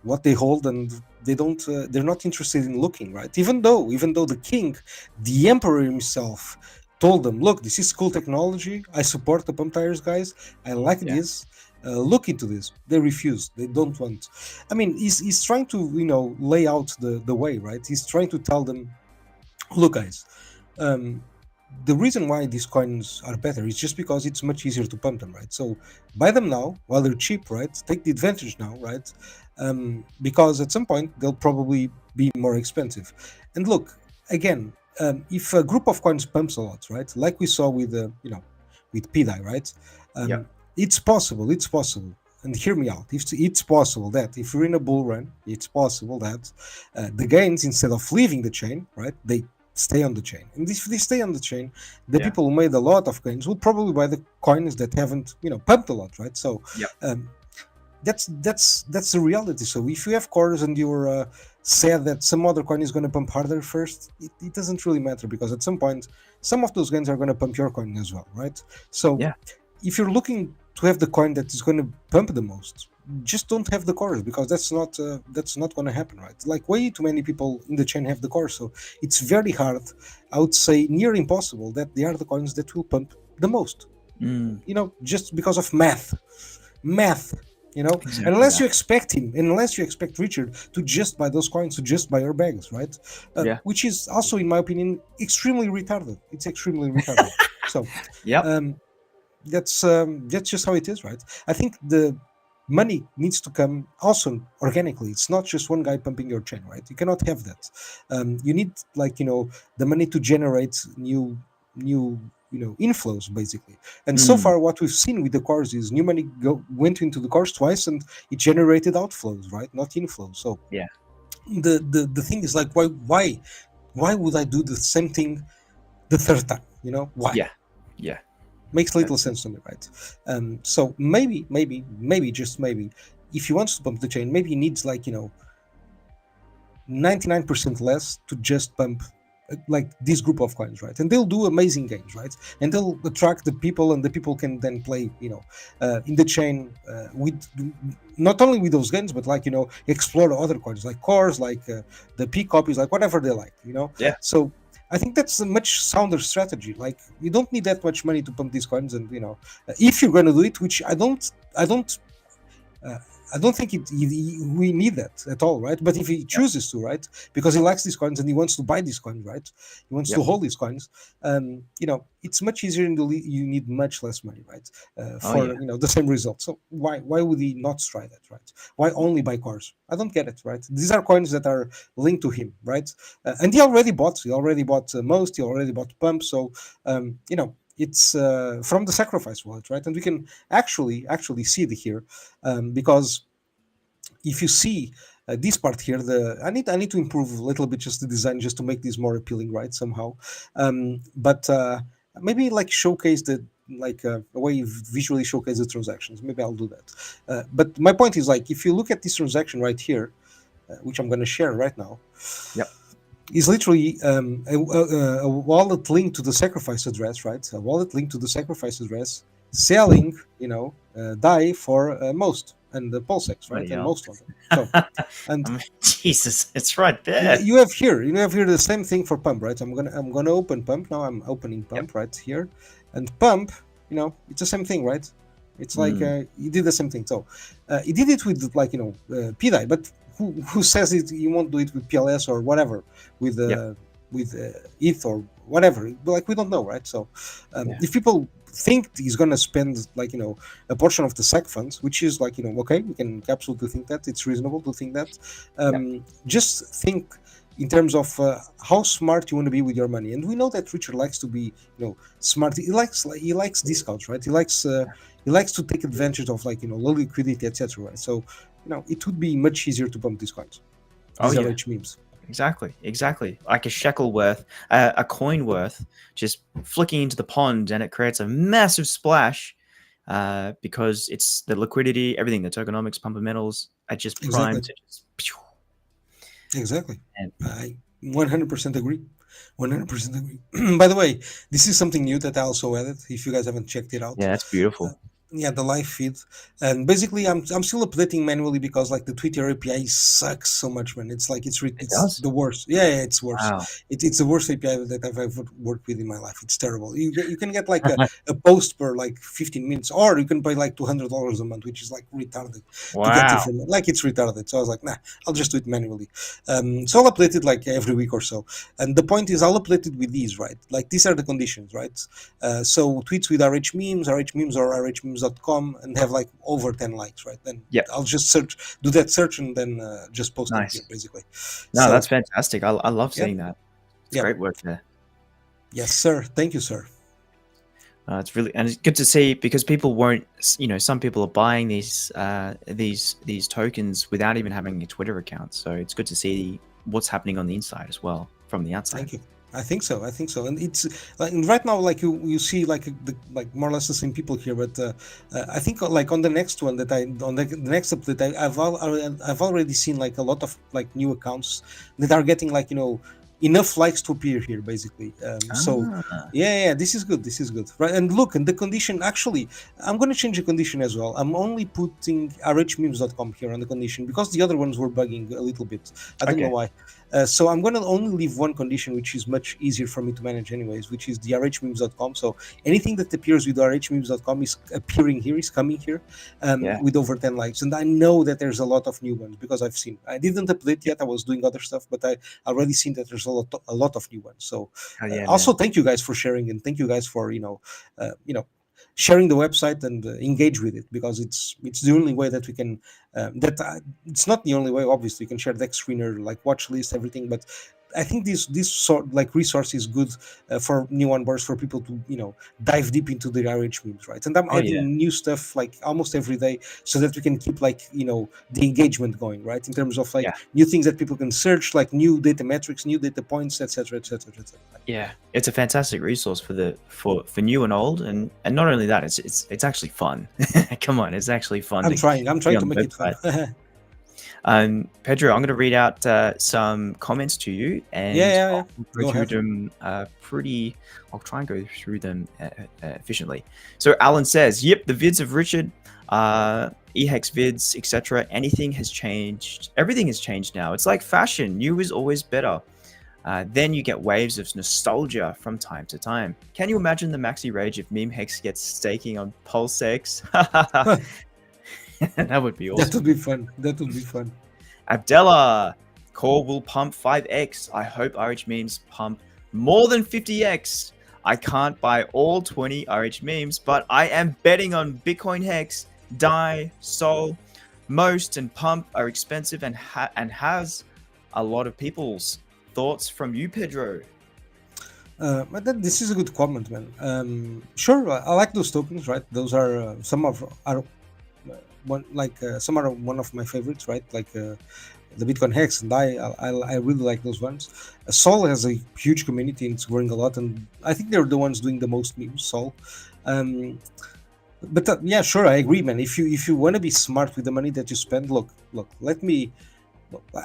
what they hold, and they're not interested in looking, right? Even though the king, the emperor himself, told them, look, this is cool technology. I support the Pump Tires guys. I like this. Look into this. They refuse. They don't want. I mean, he's trying to lay out the way, right? He's trying to tell them, look, guys, the reason why these coins are better is just because it's much easier to pump them, right? So buy them now while they're cheap, right? Take the advantage now, right? Because at some point they'll probably be more expensive. And look, again, if a group of coins pumps a lot, right? Like we saw with with pDAI, right? Yep. It's possible. It's possible. And hear me out. It's possible that if you're in a bull run, it's possible that the gains, instead of leaving the chain, right, they stay on the chain. And if they stay on the chain, the Yeah. people who made a lot of gains will probably buy the coins that haven't, pumped a lot, right? So Yep. that's the reality. So if you have cores and you're sad that some other coin is going to pump harder first, it doesn't really matter, because at some point, some of those gains are going to pump your coin as well, right? So Yeah. if you're looking to have the coin that is going to pump the most, just don't have the cores, because that's not going to happen, right? Like, way too many people in the chain have the core, so it's very hard, I would say near impossible, that they are the coins that will pump the most. Just because of math, Exactly unless that. you expect him, unless you expect Richard to just buy those coins, to just buy your bags, right? Yeah. Which is also, in my opinion, extremely retarded. It's extremely retarded. So Yep. that's just how it is, right? I think the money needs to come also organically. It's not just one guy pumping your chain, right? You cannot have that. You need, like, the money to generate new inflows, basically. And so far, what we've seen with the cores is new money went into the cores twice, and it generated outflows, right? Not inflows. So Yeah. the thing is, like, why would I do the same thing the third time? Why? Yeah. Yeah. Makes little sense to me, right? So maybe just maybe, if he wants to pump the chain, maybe he needs, like, 99% less to just pump like this group of coins, right? And they'll do amazing gains, right? And they'll attract the people, and the people can then play, in the chain, with not only with those gains, but, like, explore other coins, like cores, like the P copies, like whatever they like, Yeah. So I think that's a much sounder strategy. Like, you don't need that much money to pump these coins, and if you're going to do it, which I don't think we need that at all, right? But if he chooses to, right, because he likes these coins and he wants to buy these coins, right, he wants to hold these coins, it's much easier, and you need much less money, right, for the same result. So why would he not try that, right? Why only buy cores? I don't get it, right? These are coins that are linked to him, right? And he already bought most, he already bought pump, so it's from the sacrifice wallet, right? And we can actually see it here, because if you see this part here, I need to improve a little bit just the design, just to make this more appealing, right? Somehow, but maybe, like, showcase the, like, a way you visually showcase the transactions. Maybe I'll do that. But my point is, like, if you look at this transaction right here, which I'm going to share right now. Yep. Is literally a wallet linked to the sacrifice address, right? A wallet linked to the sacrifice address, selling, DAI for most, and the PulseChain, right? And most of them. So, and Jesus, it's right there. you have here the same thing for pump, right? I'm gonna open pump now. I'm opening pump right here, and pump, it's the same thing, right? It's like he did the same thing. So he did it with, like, pDAI, but who says it? You won't do it with PLS or whatever, with ETH or whatever. Like, we don't know, right? So if people think he's gonna spend, like, a portion of the SEC funds, which is, like, okay, we can absolutely think that it's reasonable to think that. Just think in terms of how smart you want to be with your money. And we know that Richard likes to be, smart. He likes discounts, right? He likes to take advantage of, like, low liquidity, etc. Right? So it would be much easier to pump these coins. These are rich memes. Exactly. Like a shekel worth, a coin worth, just flicking into the pond, and it creates a massive splash, because it's the liquidity, everything, the tokenomics, pump metals are just primed to just. Exactly. And I 100% agree. 100% agree. By the way, this is something new that I also added. If you guys haven't checked it out, Yeah, that's beautiful. Yeah, the live feed, and basically I'm still updating manually because like the Twitter API sucks so much, man. It's like It it's does. the worst. Yeah, yeah, it's worse. Wow. It's the worst API that I've ever worked with in my life. It's terrible. You can get like a post per like 15 minutes, or you can pay like $200 a month, which is like retarded to get Wow. information. Like it's retarded. So I was like, nah, I'll just do it manually. So I'll update it like every week or so. And the point is, I'll update it with these, right? Like these are the conditions, right? So tweets with RH memes, RH memes or rhmemes.com, and have like over 10 likes, right? Then Yep. I'll just do that search, and then just post them here, Nice. basically. No, that's So fantastic. I love yeah, seeing that. It's yeah, great work there. yes, sir. Thank you, sir. It's really, and it's good to see, because people won't, some people are buying these tokens without even having a Twitter account. So it's good to see what's happening on the inside as well from the outside. Thank you. I think so. I think so. And it's like right now, like you see, like like more or less the same people here. But I think like on the next one that on the next update, I've already seen like a lot of like new accounts that are getting like enough likes to appear here, basically. So Ah, yeah, this is good. This is good, right? And look, and the condition actually, I'm going to change the condition as well. I'm only putting rhmemes.com here on the condition because the other ones were bugging a little bit. I don't know okay. why. So I'm going to only leave one condition, which is much easier for me to manage anyways, which is the rhmemes.com. So anything that appears with rhmemes.com is appearing here, is coming here Yeah. with over 10 likes. And I know that there's a lot of new ones because I've seen. I didn't update Yeah. yet. I was doing other stuff, but I already seen that there's a lot of new ones. So Hell yeah, also man. thank you guys for sharing, and thank you guys for sharing the website and engage with it, because it's the only way that we can that it's not the only way, obviously. You can share deck screener, like watch list, everything, but I think this sort like resource is good for new onboards, for people to dive deep into the RH memes, right? And I'm Oh yeah. adding new stuff like almost every day, so that we can keep like the engagement going, right? In terms of like Yeah. new things that people can search, like new data metrics, new data points, etc., etc., etc. Yeah. It's a fantastic resource for new and old, and not only that, it's actually fun. Come on, it's actually fun to I'm be trying on to the make it fun. website. Pedro, I'm going to read out some comments to you, Yeah, and yeah, yeah. I'll go Go through ahead. them I'll try and go through them efficiently. So Alan says, "Yep, the vids of Richard, eHEX vids, etc. Anything has changed. Everything has changed now. It's like fashion. New is always better." Then you get waves of nostalgia from time to time. Can you imagine the maxi rage if MemeHEX gets staking on PulseX? That would be That awesome. would be fun. That would be fun. Abdella, core will pump 5x. I hope RH memes pump more than 50x. I can't buy all 20 RH memes, but I am betting on BitcoinHEX, DAI, Sol. Most and pump are expensive and has a lot of people's thoughts from you, Pedro. But this is a good comment, man. Sure, I like those tokens, right? Those are some of are one like some are one of my favorites, right? Like the BitcoinHEX and I really like those ones. Sol has a huge community and it's growing a lot, and I think they're the ones doing the most memes. Sol. Um, but yeah, sure, I agree, man. If you want to be smart with the money that you spend, look.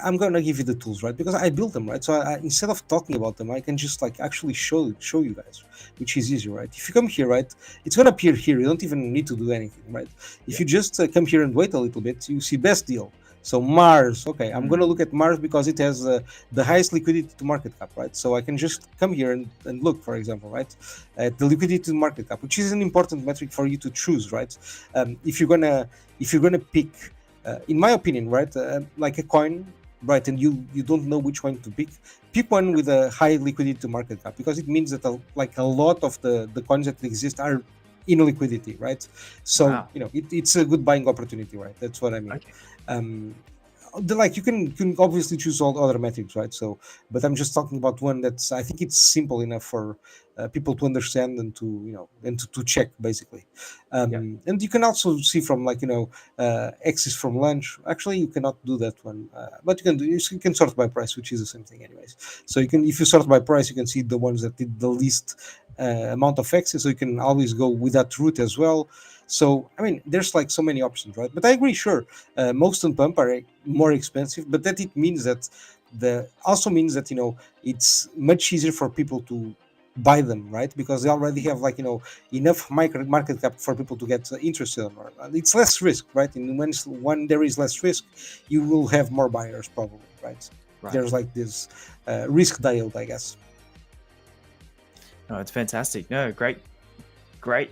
I'm gonna give you the tools, right? Because I built them, right? So instead of talking about them, I can just like actually show you guys, which is easy, right? If you come here, right, it's gonna appear here. You don't even need to do anything, right? If Yeah. you just come here and wait a little bit, you see best deal. So Mars, okay, I'm gonna look at Mars because it has the highest liquidity to market cap, right? So I can just come here and look, for example, right, at the liquidity to market cap, which is an important metric for you to choose, right? If you're gonna pick in my opinion, right, like a coin, right, and you don't know which one to pick one with a high liquidity to market cap, because it means that like a lot of the coins that exist are in liquidity, right? So Wow. it's a good buying opportunity, right? That's what I mean. Okay. Um, like you can obviously choose all other metrics, right? So, but I'm just talking about one that's, I think it's simple enough for people to understand and to to check, basically. Yeah. And you can also see from like axis from lunch. Actually, you cannot do that one, but you can sort by price, which is the same thing anyways. So if you sort by price, you can see the ones that did the least amount of axis, so you can always go with that route as well. So I mean, there's like so many options, right? But I agree, sure, most on pump are more expensive, but that it means that the also means that it's much easier for people to buy them, right? Because they already have like enough market cap for people to get interested in. It's less risk, right? And when there is less risk, you will have more buyers probably, right? There's like this risk dialed, I guess. No, it's fantastic. No, great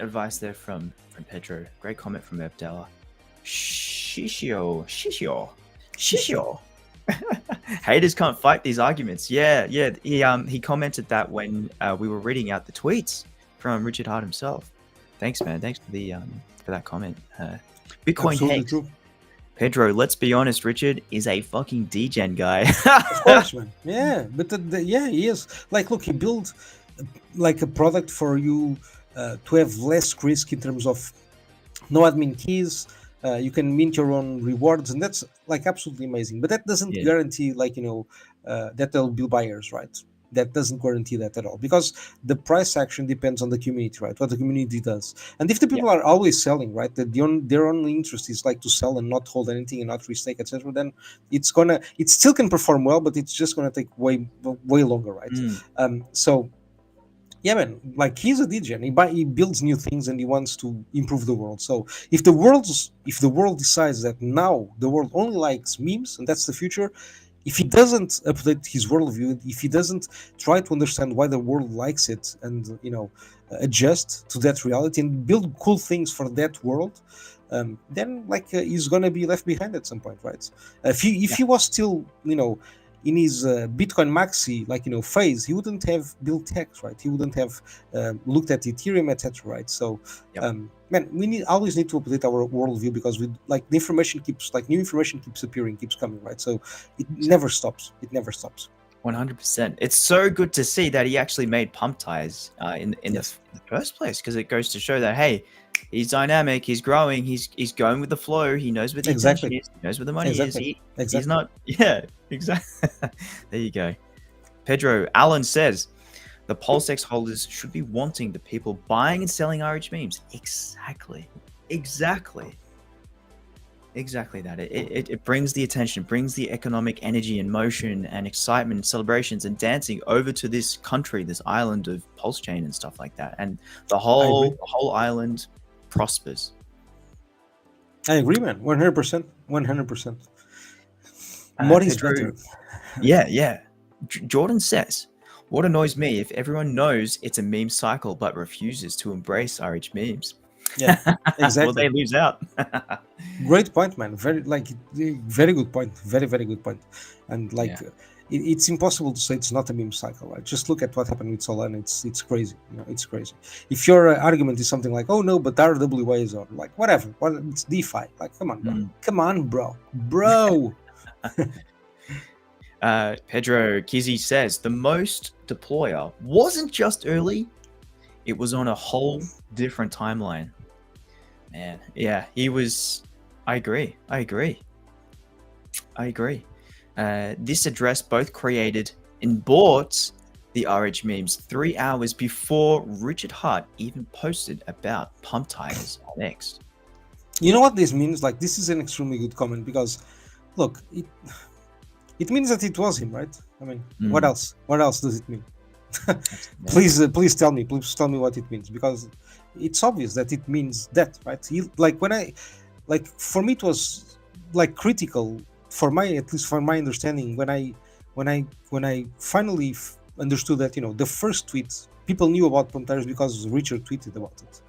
advice there from Pedro. Great comment from pDAI. Shishio. Haters can't fight these arguments. Yeah. He commented that when we were reading out the tweets from Richard Hart himself. Thanks, man. Thanks for the for that comment. BitcoinHEX. Pedro, let's be honest, Richard is a fucking degen guy. Of course, man. Yeah, but he is. Like, look, he built like a product for you to have less risk in terms of no admin keys. You can mint your own rewards, and that's like absolutely amazing. But that doesn't guarantee like that there'll be buyers, right? That doesn't guarantee that at all, because the price action depends on the community, right? What the community does. And if the people are always selling, right, that their only interest is like to sell and not hold anything and not restake, etc., then it still can perform well, but it's just gonna take way longer, right? So yeah, man, like he's a degen. He builds new things and he wants to improve the world. So if the world decides that now the world only likes memes and that's the future, if he doesn't update his worldview, if he doesn't try to understand why the world likes it and adjust to that reality and build cool things for that world, then like he's gonna be left behind at some point, right? If he was still in his Bitcoin maxi phase, he wouldn't have built HEX, right? He wouldn't have looked at Ethereum, etc., right? So man, we always need to update our worldview, because we like the information keeps new information keeps appearing, keeps coming, right? So it never stops. 100%. It's so good to see that he actually made pump ties in the first place, because it goes to show that, hey, he's dynamic, he's growing, he's going with the flow, he knows where the attention is, he knows where the money is. He's not, exactly. There you go. Pedro, Alan says, the PulseX holders should be wanting the people buying and selling RH memes. Exactly that. It brings the attention, brings the economic energy and motion and excitement and celebrations and dancing over to this country, this island of PulseChain and stuff like that. And the whole island prospers. I agree, man. 100%. More is better. Yeah. Jordan says, what annoys me if everyone knows it's a meme cycle but refuses to embrace RH memes? Yeah, exactly. Well, they lose out. Great point, man. Very good point. Very good point. And it's impossible to say it's not a meme cycle, right? Just look at what happened with Solana. It's crazy. It's crazy. If your argument is something like, oh no, but RWAs are like whatever, it's DeFi. Like, come on, bro. Pedro Kizzy says the most deployer wasn't just early, it was on a whole different timeline. Man, yeah, he was. I agree. This address both created and bought the RH memes 3 hours before Richard Hart even posted about pump tires on X. You know what this means? Like, this is an extremely good comment, because look, it means that it was him, right? I mean, what else does it mean? Please tell me what it means, because it's obvious that it means that, right? For me it was like critical for at least for my understanding, when I finally understood that the first tweet people knew about pump tires because Richard tweeted about it.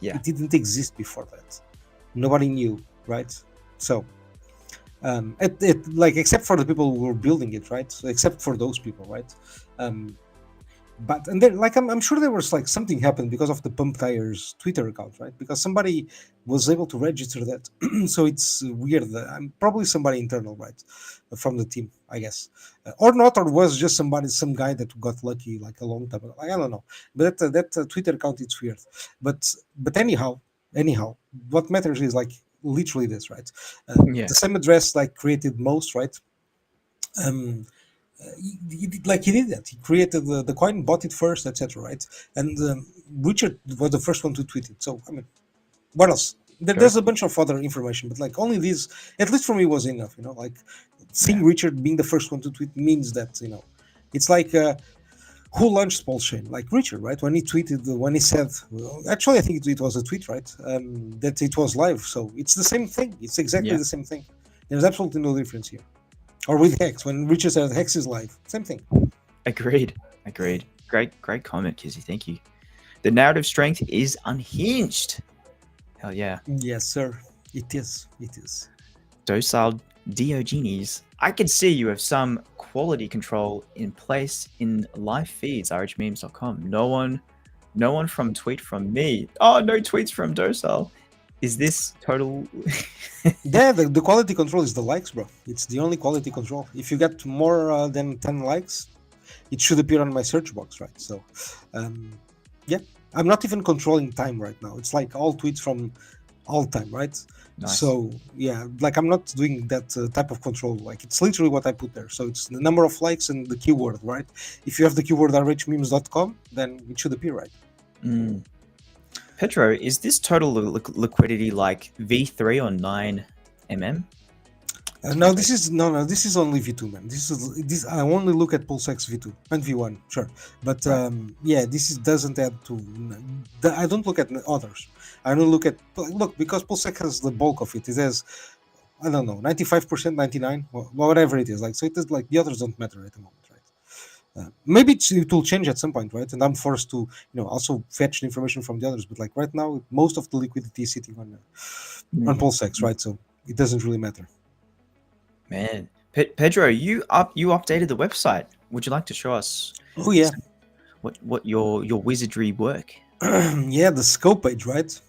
It didn't exist before that. Nobody knew, right? So except for the people who were building it, right? So except for those people, right? But and then I'm sure there was something happened because of the pump tires Twitter account, right? Because somebody was able to register that. So it's weird. I'm probably somebody internal, right, from the team, I guess, or not, or was just some guy that got lucky a long time ago. I don't know. But that Twitter account, it's weird. But anyhow, what matters is literally this, right? The same address created most, right? He did that. He created the coin, bought it first, etc., right? And Richard was the first one to tweet it. So I mean, what else? There's a bunch of other information, but only this, at least for me, was enough. Seeing Richard being the first one to tweet means that it's who launched PulseChain? Like Richard, right? When he tweeted, when he said, well, actually, I think it was a tweet, right? That it was live. So it's the same thing. It's exactly the same thing. There's absolutely no difference here. Or with Hex, when Richard said Hex is live, same thing. Agreed. Great comment, Kizzy. Thank you. The narrative strength is unhinged. Hell yeah. Yes, sir. It is. Docile Diogenes. I can see you have some quality control in place in live feeds, rhmemes.com. No one from tweet from me. Oh, no tweets from Docile. Is this total? Yeah, the quality control is the likes, bro. It's the only quality control. If you get more than 10 likes, it should appear on my search box, right? So, yeah, I'm not even controlling time right now. It's like all tweets from all time, right? Nice. So, yeah, like I'm not doing that type of control. Like it's literally what I put there. So it's the number of likes and the keyword, right? If you have the keyword rhmemes.com, then it should appear, right? Pedro, is this total liquidity like V3 or 9mm? No, this is only V2, man. This I only look at PulseX V2 and V1, sure, but yeah, doesn't add to. I don't look at others. I don't look because PulseX has the bulk of it. It has, I don't know, 95%, 99, whatever it is. Like, so it is like the others don't matter at the moment, right? Maybe it will change at some point, right? And I'm forced to, also fetch the information from the others. But like right now, most of the liquidity is sitting on PulseX, right? So it doesn't really matter. Man, Pedro, you updated the website. Would you like to show us? Oh yeah. What your wizardry work? Yeah, the scope page, right?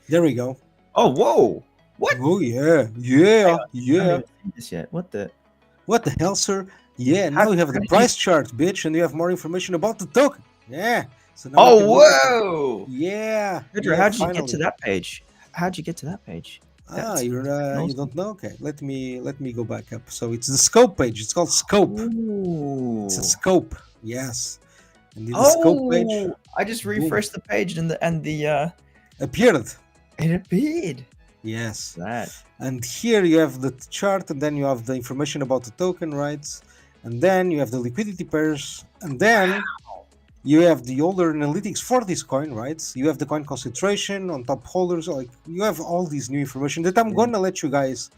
There we go. Oh whoa! What? Oh yeah. I haven't seen this yet. What the hell, sir? Yeah, now you have the price chart, bitch, and you have more information about the token. Yeah. So now whoa! Yeah. Pedro, how'd you get to that page? You don't know? Okay, let me go back up. So it's the scope page. It's called scope. Ooh. It's a scope. Yes. And in the scope page, I just refreshed the page and the appeared. It appeared. Yes. That. And here you have the chart, and then you have the information about the token, right? And then you have the liquidity pairs, and then you have the older analytics for this coin, right? You have the coin concentration on top holders. Like you have all these new information that I'm gonna let you guys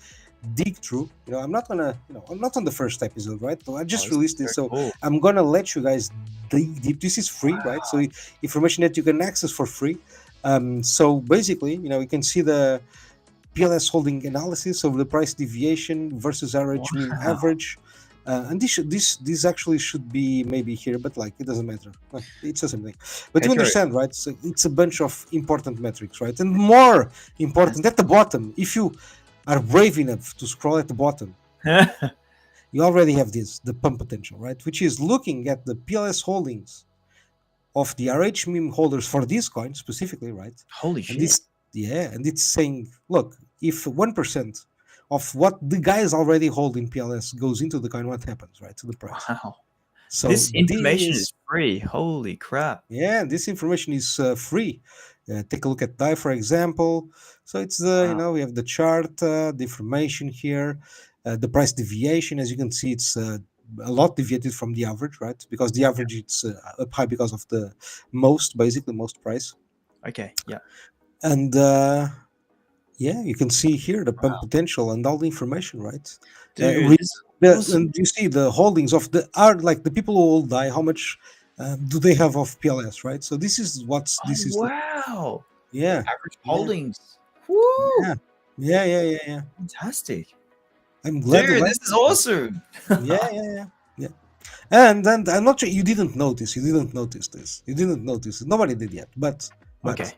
dig through. I'm not gonna, I'm not on the first episode, right? So I just released this, so cool. I'm gonna let you guys dig deep. This is free, right? So information that you can access for free. So basically, you can see the PLS holding analysis of the price deviation versus RH average. And this actually should be maybe here, but like it doesn't matter. It's the same thing. But you understand, right? So it's a bunch of important metrics, right? And more important at the bottom. If you are brave enough to scroll at the bottom, you already have the pump potential, right? Which is looking at the PLS holdings of the RH meme holders for this coin specifically, right? Holy shit! And it's saying, look, if 1% of what the guys already hold in PLS goes into the coin, what happens, right, to the price? Wow. So this information is free. Holy crap. Yeah, this information is free. Take a look at DAI, for example. So it's the, we have the chart, the information here, the price deviation. As you can see, it's a lot deviated from the average, right? Because the average, it's up high because of the most price. Okay, yeah. And yeah, you can see here the pump potential and all the information, right? Dude, and you see the holdings of the people who hold DAI, how much do they have of PLS, right? So this is this is. Wow. Yeah. Average holdings. Woo. Yeah. Fantastic. I'm glad. Dude, this is awesome. Yeah. And I'm not sure you didn't notice this. You didn't notice it. Nobody did yet, but okay.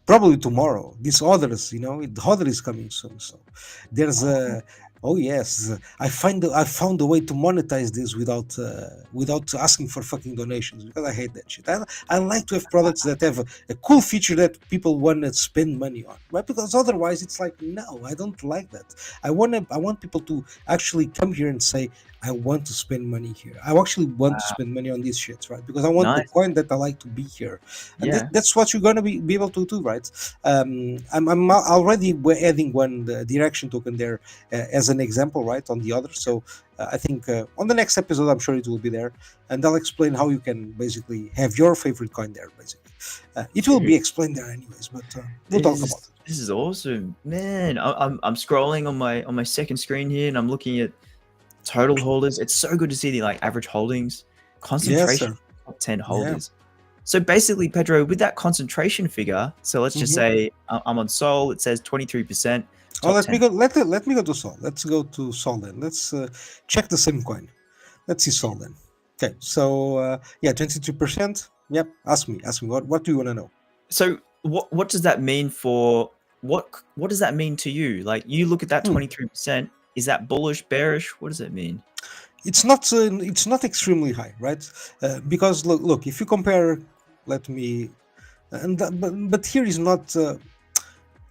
Probably tomorrow. This others, the other is coming soon. So there's yes, I found a way to monetize this without asking for fucking donations, because I hate that shit. I like to have products that have a cool feature that people want to spend money on, right? Because otherwise it's like, no, I don't like that. I want people to actually come here and say, I want to spend money here. I actually want to spend money on these shits, right? Because I want the Nice. coin that I like to be here, and Yeah. that's what you're gonna be able to do, right? I'm already adding one direction token there as an example, right, on the other. So I think on the next episode, I'm sure it will be there, and I'll explain how you can basically have your favorite coin there. Basically, it will be explained there anyways, but we'll talk about it. This is awesome, man. I'm scrolling on my second screen here, and I'm looking at total holders. It's so good to see the like average holdings, Yes, concentration, sir. top 10 Yeah. holders. So basically, Pedro, with that concentration figure, so let's just say I'm on Sol. It says 23%. Oh, Top let 10. me go. Let me go to Sol. Let's go to Sol then. Let's check the same coin. Let's see Sol then. Okay, so yeah, 22%. Yep. Ask me. What do you want to know? So what does that mean for what does that mean to you? Like you look at that 23%. Is that bullish, bearish? What does it mean? It's not extremely high, right? Because look, if you compare, let me, but here is not.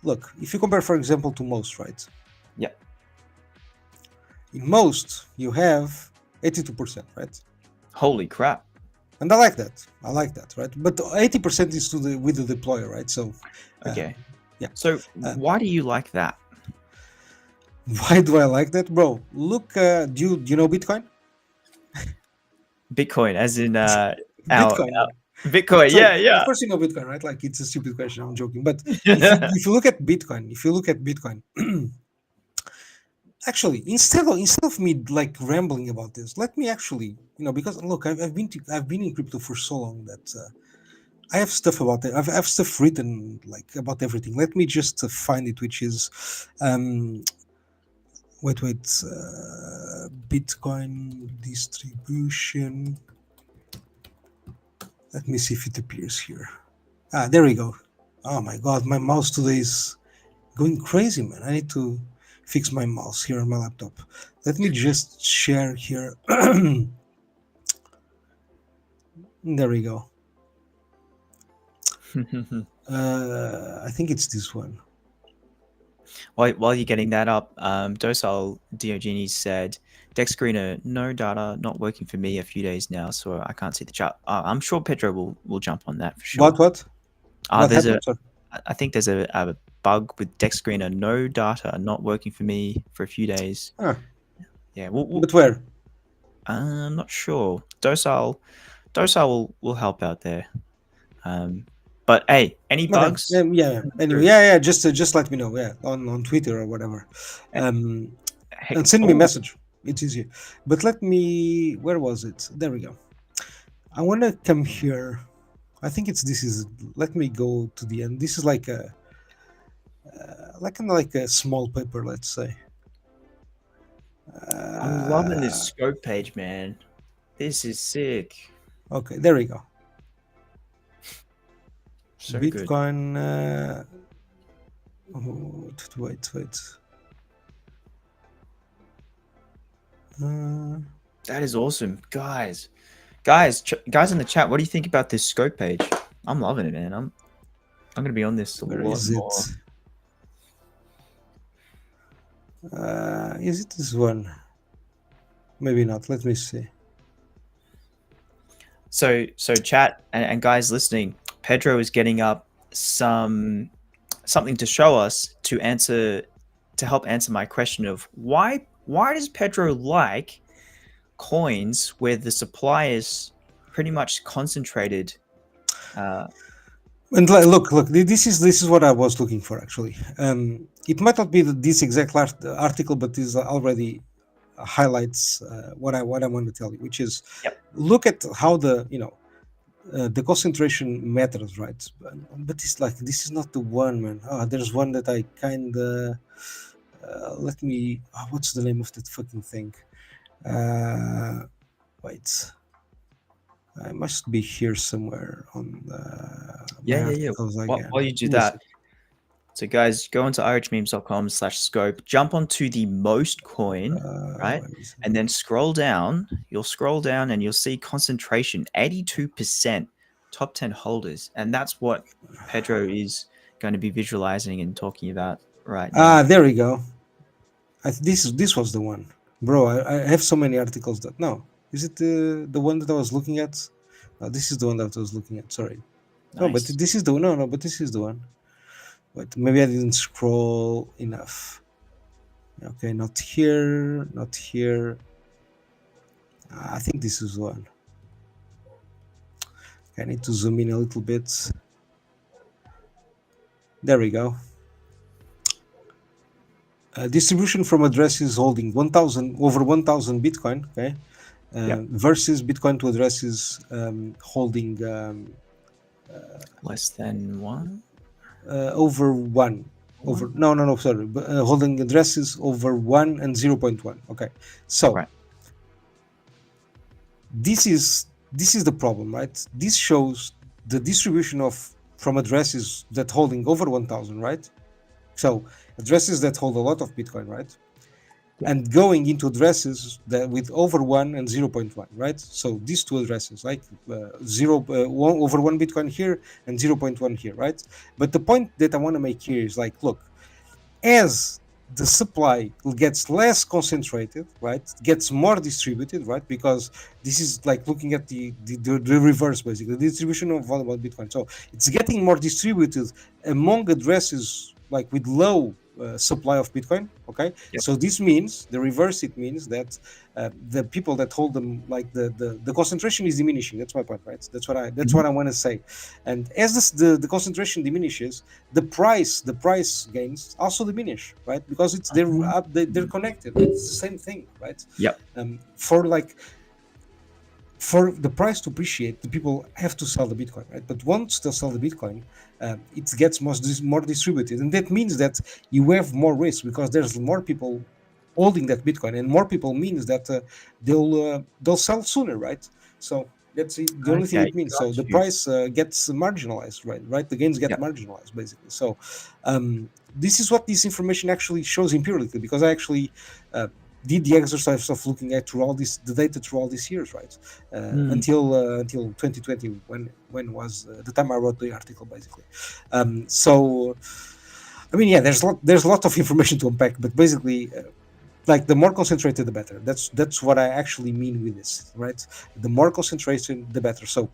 Look, if you compare, for example, to most, right? Yeah. In most, you have 82%, right? Holy crap. And I like that. Right? But 80% is with the deployer, right? So, Okay. Yeah. So why do you like that? Why do I like that, bro? Look, do you know Bitcoin? Bitcoin, as in Bitcoin. Bitcoin. So, Yeah. of course you know Bitcoin, right? Like it's a stupid question. I'm joking, but Yeah. if you look at Bitcoin, actually, instead of me like rambling about this, let me actually, because look, I've been in crypto for so long that I have stuff about it. I've stuff written like about everything. Let me just find it, which is, wait, Bitcoin distribution. Let me see if it appears here. Ah, there we go. Oh my god, my mouse today is going crazy, man. I need to fix my mouse here on my laptop. Let me just share here. There we go. I think it's this one. While you're getting that up, Docile Diogenes said, Dex Screener, no data, not working for me a few days now, so I can't see the chart. I'm sure Pedro will jump on that for sure. What There's happened, sir? I think there's a bug with Dex Screener, no data, not working for me for a few days. Ah, Yeah, but where? I'm not sure. Docile will help out there. But hey, any bugs? Yeah. Anyway, yeah. Just let me know. Yeah, on Twitter or whatever. And send me a message. It's easier. But let me. Where was it? There we go. I want to come here. I think this is. Let me go to the end. This is like a. Like a small paper, let's say. I'm loving this scope page, man. This is sick. Okay, there we go. So Bitcoin. Wait. That is awesome, guys in the chat. What do you think about this scope page? I'm loving it, man. I'm gonna be on this a Where lot is more. Is it this one? Maybe not. Let me see. So chat and guys listening, Pedro is getting up something to show us to help answer my question of why does Pedro like coins where the supply is pretty much concentrated. And look, this is what I was looking for actually. It might not be this exact article, but this already highlights what I want to tell you, which is look at how the concentration matters, right? But it's like this is not the one, man. There's one that I kind of let me. What's the name of that fucking thing? Wait. I must be here somewhere on my articles again. While you do that, so guys, go into irhmemes.com/scope, jump onto the most coin, right? And then scroll down. You'll scroll down and you'll see concentration, 82%, top 10 holders. And that's what Pedro is going to be visualizing and talking about right now. There we go. This was the one. Bro, I have so many articles that no. Is it the one that I was looking at? No, this is the one that I was looking at. Sorry. No, but Nice. this is the no, no, but this is the one. Wait, maybe I didn't scroll enough. Okay, not here, not here. I think this is one. Okay, I need to zoom in a little bit. There we go. Distribution from addresses holding 1,000 over 1,000 Bitcoin. Okay, versus Bitcoin to addresses holding Less than one. over one. Over no sorry, holding addresses over 1 and 0.1. Okay, so Right. this is the problem, right? This shows the distribution of from addresses that holding over 1,000, right? So addresses that hold a lot of Bitcoin, right? Yeah. And going into addresses that with over 1 and 0.1, right? So these two addresses, like over 1 Bitcoin here and 0.1 here, right? But the point that I want to make here is like, look, as the supply gets less concentrated, right, gets more distributed, right, because this is like looking at the reverse, basically, the distribution of valuable Bitcoin. So it's getting more distributed among addresses like with low supply of Bitcoin. Okay, Yep. so this means the reverse. It means that the people that hold them, like the concentration is diminishing. That's my point, right? That's what I want to say. And as the concentration diminishes, the price gains also diminish, right? Because it's they're connected. It's the same thing, right? Yep. For the price to appreciate, the people have to sell the Bitcoin, right? But once they sell the Bitcoin, it gets more distributed, and that means that you have more risk because there's more people holding that Bitcoin, and more people means that they'll sell sooner, right? So that's the only thing Okay. it means. So Got the you. price gets marginalized, right? The gains get Yep. marginalized, basically. So this is what this information actually shows empirically, because I actually did the exercise of looking at through all this the data through all these years, right? Until 2020, when was the time I wrote the article, basically. So I mean, yeah, there's a lot of information to unpack, but basically, like the more concentrated, the better. That's what I actually mean with this, right? The more concentration, the better. So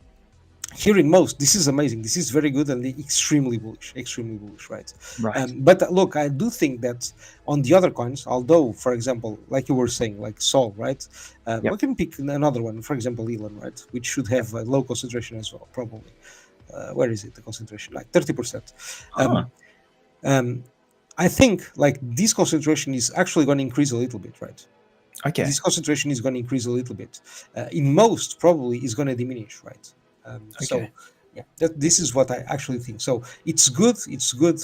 here in most, this is amazing. This is very good and extremely bullish, right? Right. But look, I do think that on the other coins, although, for example, like you were saying, like Sol, right? Yep. We can pick another one, for example, ELON, right? Which should have a low concentration as well, probably. Where is it? The concentration, like 30%. I think like this concentration is actually going to increase a little bit, right? Okay. This concentration is going to increase a little bit. In most, probably is going to diminish, right? So Okay. yeah, this is what I actually think. So it's good. It's good.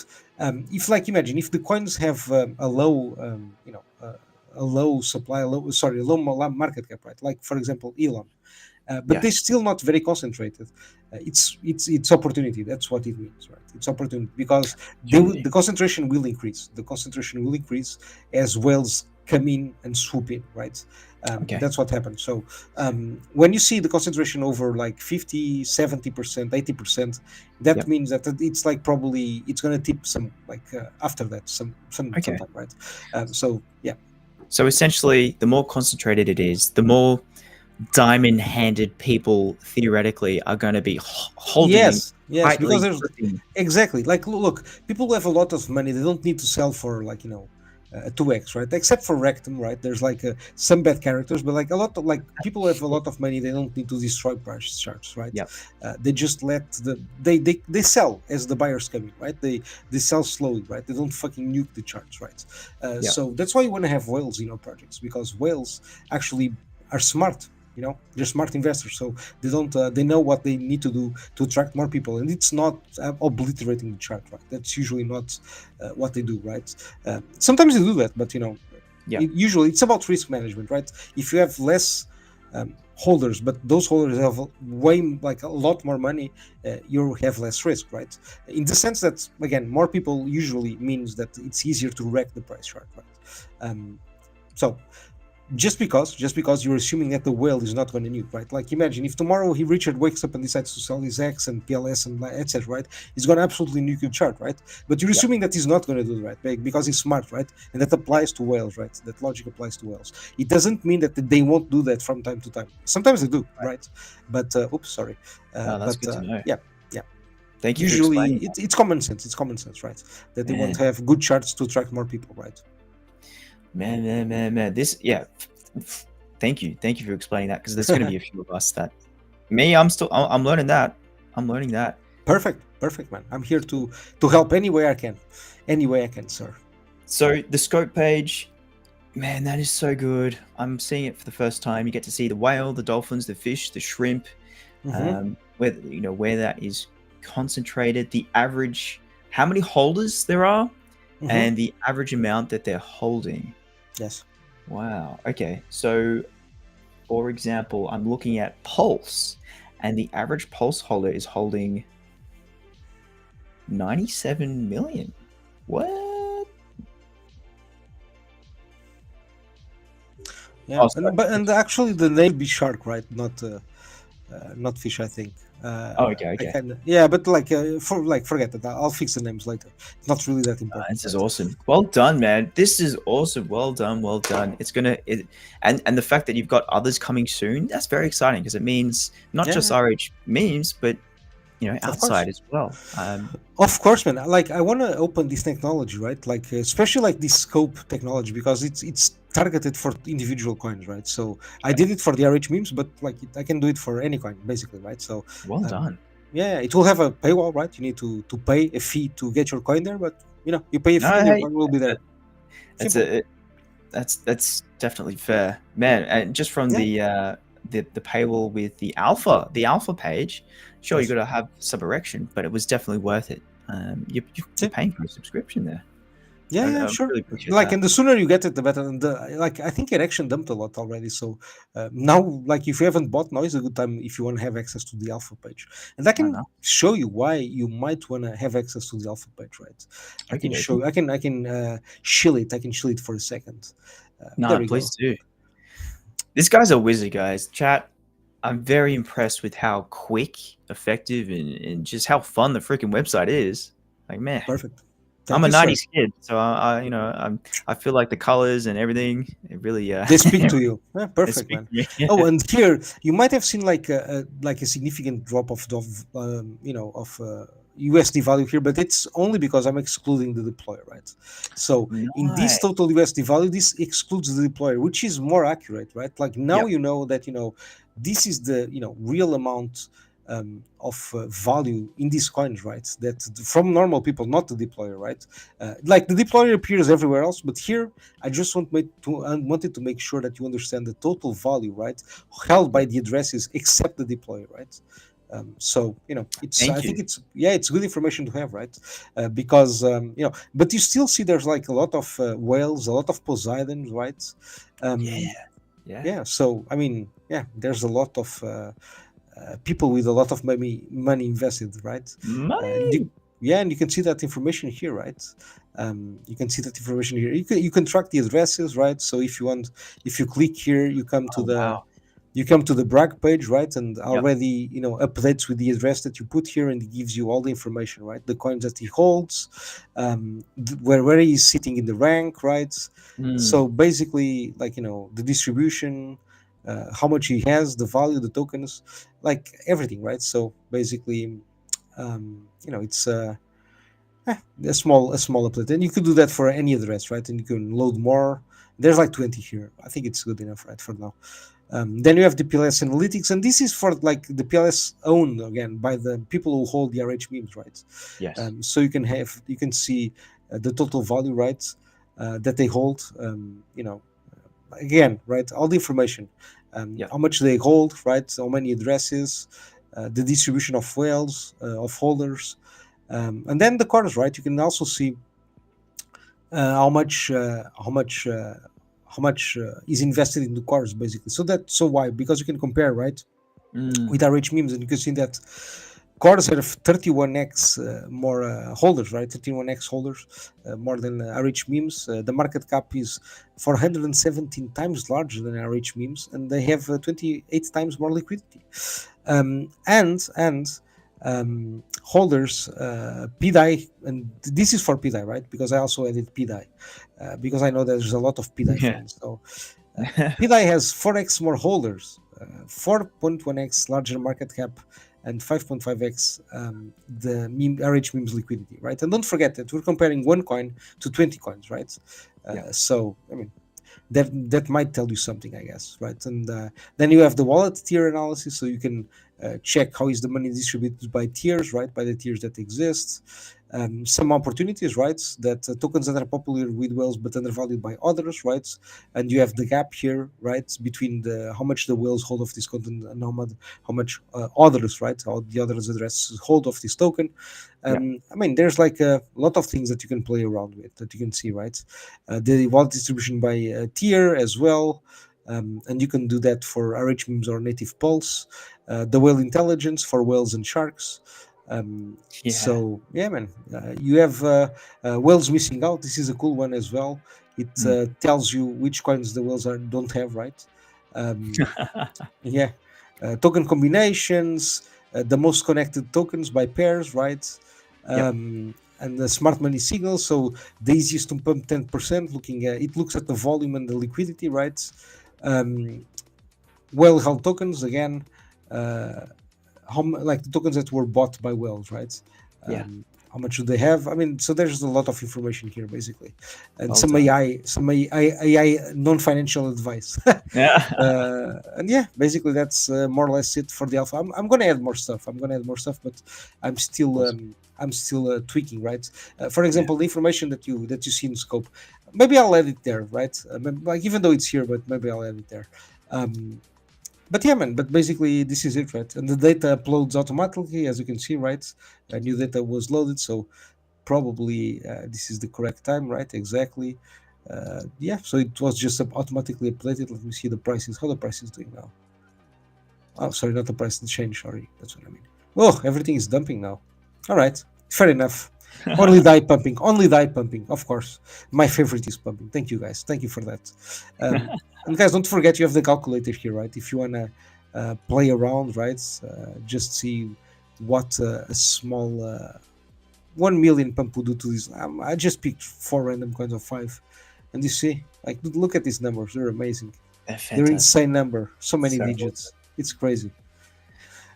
If like imagine if the coins have a low, a low supply, a low market cap, right? Like for example, Elon. But they're still not very concentrated. It's opportunity. That's what it means, right? It's opportunity because the concentration will increase. The concentration will increase as whales come in and swoop in, right? That's what happens. So when you see the concentration over like 50, 70%, 80%, that means that it's like probably it's going to tip some like after that sometime, right? So yeah. So essentially, the more concentrated it is, the more diamond-handed people theoretically are going to be holding. Yes, because there's exactly like look, people who have a lot of money, they don't need to sell for like 2x, right? Except for Rectum, right? There's like some bad characters, but like a lot of like people who have a lot of money, they don't need to destroy price charts, right? They just let they sell as the buyers come in, right? They sell slowly, right? They don't fucking nuke the charts, right? So that's why you want to have whales in your projects, because whales actually are smart. They're smart investors, so they don't they know what they need to do to attract more people, and it's not obliterating the chart, right? That's usually not what they do, right? Sometimes they do that, but usually it's about risk management, right? If you have less holders, but those holders have way like a lot more money, you have less risk, right? In the sense that again, more people usually means that it's easier to wreck the price chart, right? So just because you're assuming that the whale is not going to nuke, right? Like imagine if tomorrow Richard wakes up and decides to sell his X and PLS and etc., right? He's going to absolutely nuke your chart, right? But you're Yeah. assuming that he's not going to do it, right? Because he's smart, right? And that applies to whales, right? That logic applies to whales. It doesn't mean that they won't do that from time to time. Sometimes they do, right? But oops, sorry. No, that's good to know. Yeah. Thank you for Usually explaining. it's common sense. It's common sense, right? That they want to have good charts to attract more people, right? Man. This, yeah. Thank you for explaining that, because there's going to be a few of us that I'm learning that. Perfect, man. I'm here to help any way I can, sir. So the scope page, man, that is so good. I'm seeing it for the first time. You get to see the whale, the dolphins, the fish, the shrimp, where that is concentrated, the average, how many holders there are, and the average amount that they're holding. Yes. Wow. Okay. So, for example, I'm looking at Pulse, and the average Pulse holder is holding 97 million. What? Yeah. And actually, the name be shark, right? Not fish, I think. Okay. But forget that. I'll fix the names later. It's not really that important. This is awesome. Well done, man. This is awesome. Well done. It's and the fact that you've got others coming soon, that's very exciting, because it means not just RH memes, but outside as well. Of course, man. Like I want to open this technology, right? Like especially like this scope technology, because it's targeted for individual coins, right? So I did it for the RH memes, but like I can do it for any coin, basically, right? So well done. Yeah, it will have a paywall, right? You need to pay a fee to get your coin there, but you pay a fee and your coin will be there. That's definitely fair, man. And just from the paywall with the alpha page, sure, you got to have some erection, but it was definitely worth it. You're paying for a subscription there. Yeah, sure. Really and the sooner you get it, the better. And I think erection dumped a lot already. So now, like, if you haven't bought, now is a good time if you want to have access to the alpha page. And I can show you why you might want to have access to the alpha page, right? I can show. I can shill it. I can shill it for a second. Please do. This guy's a wizard, guys. Chat. I'm very impressed with how quick, effective, and just how fun the freaking website is. Like, man. Perfect. I'm a 90s kid, so I feel like the colors and everything, it really they speak to you. Yeah, perfect, man. Oh, and here you might have seen like a significant drop of USD value here, but it's only because I'm excluding the deployer, right? So in this total USD value, this excludes the deployer, which is more accurate, right? Like now you know that this is the real amount of value in these coins, right? That from normal people, not the deployer, right? Like the deployer appears everywhere else, but here I just wanted to make sure that you understand the total value, right, held by the addresses except the deployer, right? So it's I think it's good information to have, right? Because but you still see there's like a lot of whales, a lot of Poseidons, right? So I mean, there's a lot of people with a lot of money invested, right? Money. And you can see that information here, right? You can see that information here. You can track the addresses, right? So if you click here, you come to the brag page, right? And already updates with the address that you put here, and it gives you all the information, right? The coins that he holds, where he's sitting in the rank, right? So basically, like the distribution, how much he has, the value, the tokens, like everything, right? So basically, it's a small update, and you could do that for any address, right? And you can load more. There's like 20 here. I think it's good enough, right, for now. Then you have the PLS analytics, and this is for like the PLS owned again by the people who hold the RH memes, right? Yes. So you can see the total value, right, that they hold. Again, right, all the information, how much they hold, right, how many addresses, the distribution of whales, of holders, and then the quarters, right? You can also see how much is invested in the quarters, basically. So why? Because you can compare, right, with RH memes, and you can see that Cores have 31x more holders, right? 31x holders, more than RH memes. The market cap is 417 times larger than RH memes, and they have 28 times more liquidity. And holders pDAI, and this is for pDAI, right? Because I also added pDAI, because I know there's a lot of pDAI Yeah. fans. So pDAI has 4x more holders, 4.1x larger market cap, and 5.5x the RH memes liquidity, right? And don't forget that we're comparing one coin to 20 coins, right? So I mean, that might tell you something, I guess, right? And then you have the wallet tier analysis, so you can check how is the money distributed by tiers, right? By the tiers that exist. Some opportunities, right? That tokens that are popular with whales but undervalued by others, right? And you have the gap here, right, between the how much the whales hold of this content and how much others, right, how the others addresses hold of this token. I mean, there's like a lot of things that you can play around with, that you can see, right? The wallet distribution by tier as well. And you can do that for RH memes or native pulse. The whale intelligence for whales and sharks. So yeah, man, you have whales missing out. This is a cool one as well. It tells you which coins the whales don't have, right? Yeah, token combinations, the most connected tokens by pairs, right? And the smart money signal. So the easiest to pump 10%. It looks at the volume and the liquidity, right? Well held tokens again. Like the tokens that were bought by whales, right? How much do they have? I mean, so there's a lot of information here, basically, and some AI non-financial advice. And yeah, basically that's more or less it for the alpha. I'm gonna add more stuff. But I'm still tweaking, right? For example, the information that you see in scope, maybe I'll add it there, right? Like even though it's here, but maybe I'll add it there. But yeah, man, but basically this is it, right? And the data uploads automatically, as you can see, right? New data was loaded, so probably this is the correct time, right? Exactly. Yeah, so it was just automatically updated. Let me see the prices, how the price is doing now. Oh, sorry, not the price, the change, sorry. That's what I mean. Oh, everything is dumping now. All right, fair enough. Only DAI pumping, of course. My favorite is pumping. Thank you, guys. Thank you for that. And guys, don't forget you have the calculator here, right? If you want to play around, right? Just see what a small 1 million pump would do to this. I just picked 4 random coins of 5. And you see, like, look at these numbers. They're amazing. They're insane number. So many digits. Awesome. It's crazy.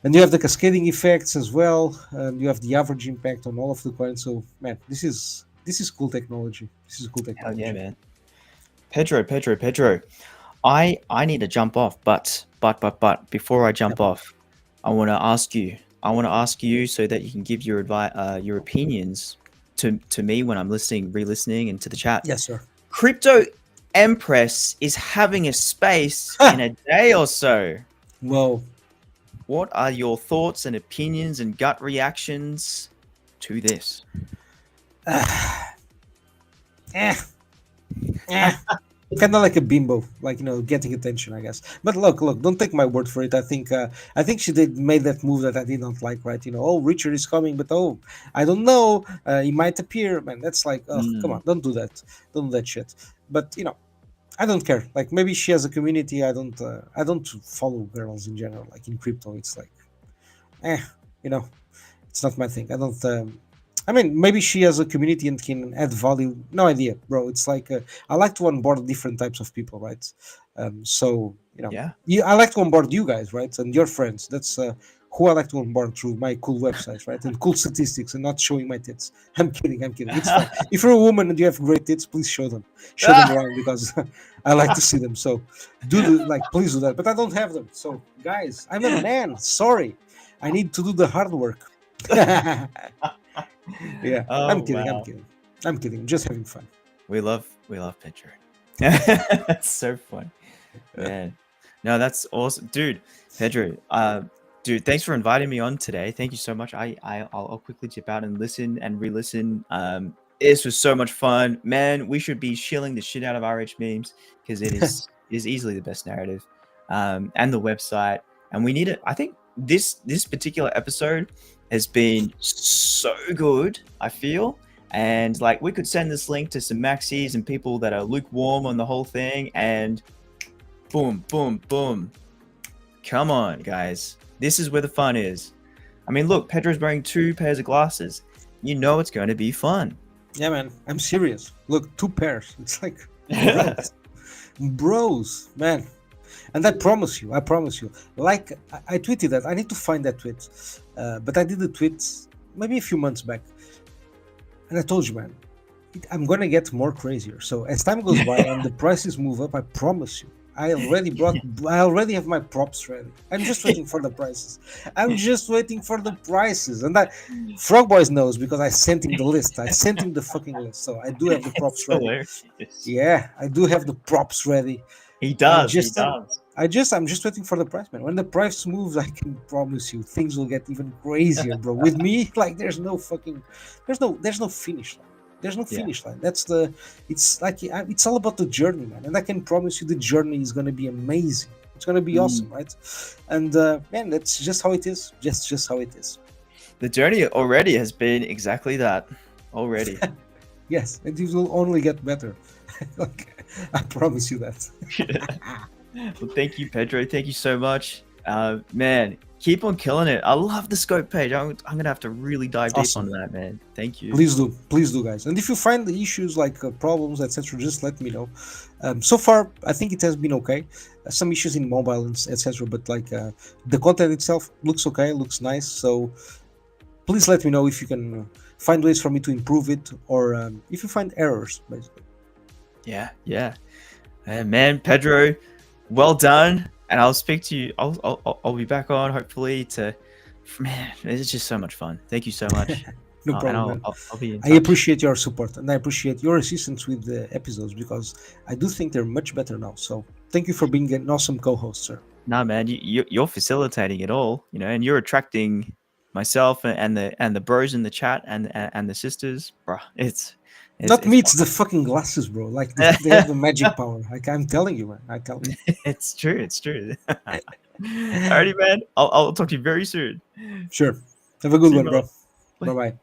And you have the cascading effects as well. And you have the average impact on all of the coins. So, man, this is cool technology. Hell yeah, man. Pedro. I need to jump off, but before I jump off, I want to ask you so that you can give your advice, your opinions to me when I'm re-listening, and to the chat. Yes, sir. Crypto Empress is having a space in a day or so. Whoa. What are your thoughts and opinions and gut reactions to this? Kind of like a bimbo, like, getting attention, I guess. But look, don't take my word for it. I think she made that move that I did not like, right? Oh, Richard is coming, but I don't know, he might appear, man. That's like, come on, don't do that shit. But I don't care. Like, maybe she has a community. I don't follow girls in general. Like in crypto, it's like, it's not my thing. I don't. I mean, maybe she has a community and can add value. No idea, bro. It's like I like to onboard different types of people, right? So I like to onboard you guys, right, and your friends. That's who I like to onboard through my cool websites, right, and cool statistics, and not showing my tits. I'm kidding. It's fine. If you're a woman and you have great tits, please show them around, because I like to see them. So please do that. But I don't have them. So guys, I'm a man. Sorry, I need to do the hard work. Yeah, I'm kidding. I'm just having fun. We love Pedro. That's so fun, man. No, that's awesome, dude. Pedro, dude, thanks for inviting me on today. Thank you so much. I'll quickly dip out and listen and re-listen. This was so much fun, man. We should be shilling the shit out of RH memes, because it is easily the best narrative, and the website. And we need it. I think this particular episode has been so good, I feel. And like we could send this link to some maxis and people that are lukewarm on the whole thing, and boom, boom, boom. Come on, guys. This is where the fun is. I mean, look, Pedro's wearing 2 pairs of glasses. You know it's going to be fun. Yeah, man, I'm serious. Look, 2 pairs. It's like bros, man. And I promise you, like I tweeted that. I need to find that tweet, but I did the tweet maybe a few months back, and I told you, man, I'm gonna get more crazier. So as time goes by and the prices move up, I promise you, I already have my props ready. I'm just waiting for the prices. I'm just waiting for the prices, and that Frog Boys knows because I sent him the list. I sent him the fucking list, so I do have the props ready. Hilarious. Yeah, I do have the props ready. He does. I'm just waiting for the price, man. When the price moves, I can promise you things will get even crazier, bro. With me, like there's no finish line. There's no finish line. It's like it's all about the journey, man. And I can promise you the journey is gonna be amazing. It's gonna be awesome, right? And man, that's just how it is. Just how it is. The journey already has been exactly that. Already. Yes, and it will only get better. Like, I promise you that. Well, thank you, Pedro. Thank you so much. Man, keep on killing it. I love the scope page. I'm gonna have to really dive deep Awesome. onto that, man. Thank you. Please do, guys. And if you find the issues like problems, etc., just let me know. So far, I think it has been okay. Some issues in mobile, and etc., but like the content itself looks okay, looks nice. So please let me know if you can find ways for me to improve it, or if you find errors, basically. Yeah. Man, Pedro, well done. And I'll speak to you. I'll be back on hopefully to. Man, it's just so much fun. Thank you so much. No problem, man. I'll be in I touch. appreciate your support, and I appreciate your assistance with the episodes because I do think they're much better now. So thank you for being an awesome co-host, sir. Nah, man, you're facilitating it all, and you're attracting myself and the bros in the chat and the sisters, bro. It's Not me, it's the fucking glasses, bro. Like they have the magic power. Like I'm telling you, man. I tell you. It's true. Alrighty, man. I'll talk to you very soon. Sure. Have a good See you, one, bro. Bye. Bye bye.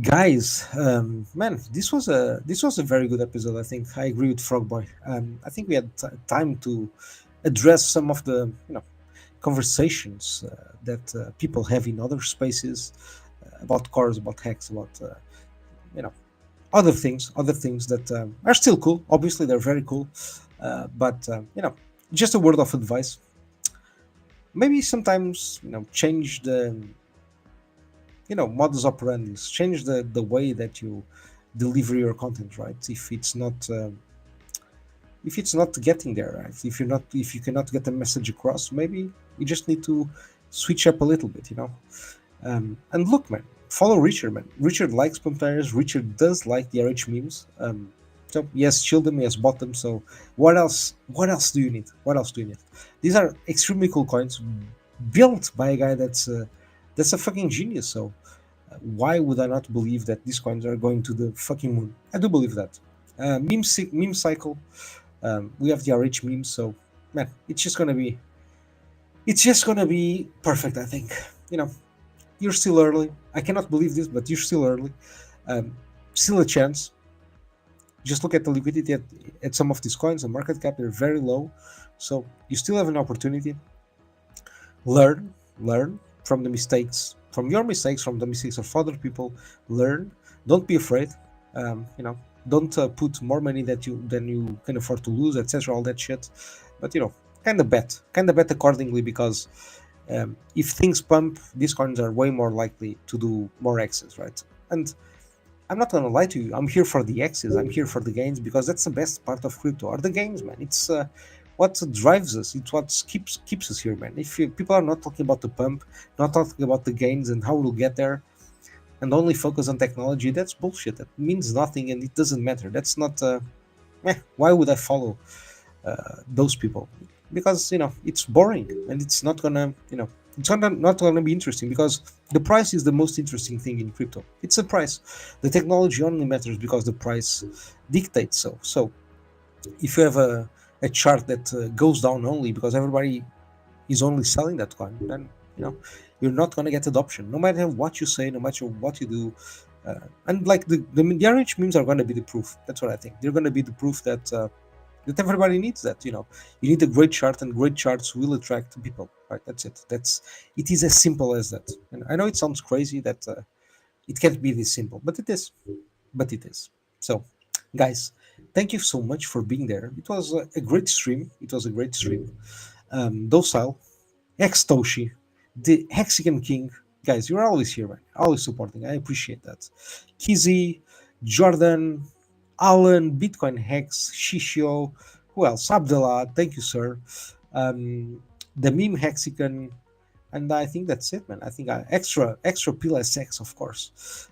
Guys, man, this was a very good episode. I think I agree with Frogboy. I think we had time to address some of the conversations that people have in other spaces about cars, about hacks, about other things that are still cool. Obviously, they're very cool, but just a word of advice. Maybe sometimes change the modus operandi, change the way that you deliver your content, right? If it's not getting there, right? If you cannot get the message across, maybe you just need to switch up a little bit, and look, man, follow Richard, man. Richard likes pump tires. Richard does like the RH memes. So yes, shield them, yes, bought them. So what else do you need? These are extremely cool coins built by a guy that's a fucking genius. So why would I not believe that these coins are going to the fucking moon? I do believe that. Meme cycle. We have the RH memes. So man, it's just gonna be perfect. I think. You're still early. I cannot believe this, but you're still early. Still a chance. Just look at the liquidity at some of these coins. The market cap, they're very low. So you still have an opportunity. Learn from the mistakes, from your mistakes, from the mistakes of other people. Learn. Don't be afraid. Don't put more money than you can afford to lose, etc. All that shit. But kind of bet accordingly, because if things pump, these coins are way more likely to do more X's, right? And I'm not gonna lie to you, I'm here for the X's, I'm here for the gains, because that's the best part of crypto, are the gains, man. It's what drives us, it's what keeps us here, man. If people are not talking about the pump, not talking about the gains and how we'll get there, and only focus on technology, that's bullshit. That means nothing and it doesn't matter. That's not why would I follow those people? Because it's boring, and it's not gonna it's not gonna be interesting, because the price is the most interesting thing in crypto. It's the price. The technology only matters because the price dictates so if you have a chart that goes down only because everybody is only selling that coin, then You know, you're not going to get adoption, no matter what you say, no matter what you do. And like the RH memes are going to be the proof. That's what I think. They're going to be the proof that that everybody needs that. You know, you need a great chart, and great charts will attract people. Right? That's it. It is as simple as that. And I know it sounds crazy that it can't be this simple, but it is. But it is. So, guys, thank you so much for being there. It was a great stream. It was a great stream. Docile, Toshi, the Hexican King. Guys, you're always here, man. Always supporting. I appreciate that. Kizzy, Jordan, Alan, BitcoinHEX, Shishio, who else? Abdullah, thank you, sir. The meme Hexican, and I think that's it, man. I think extra PLSX, of course.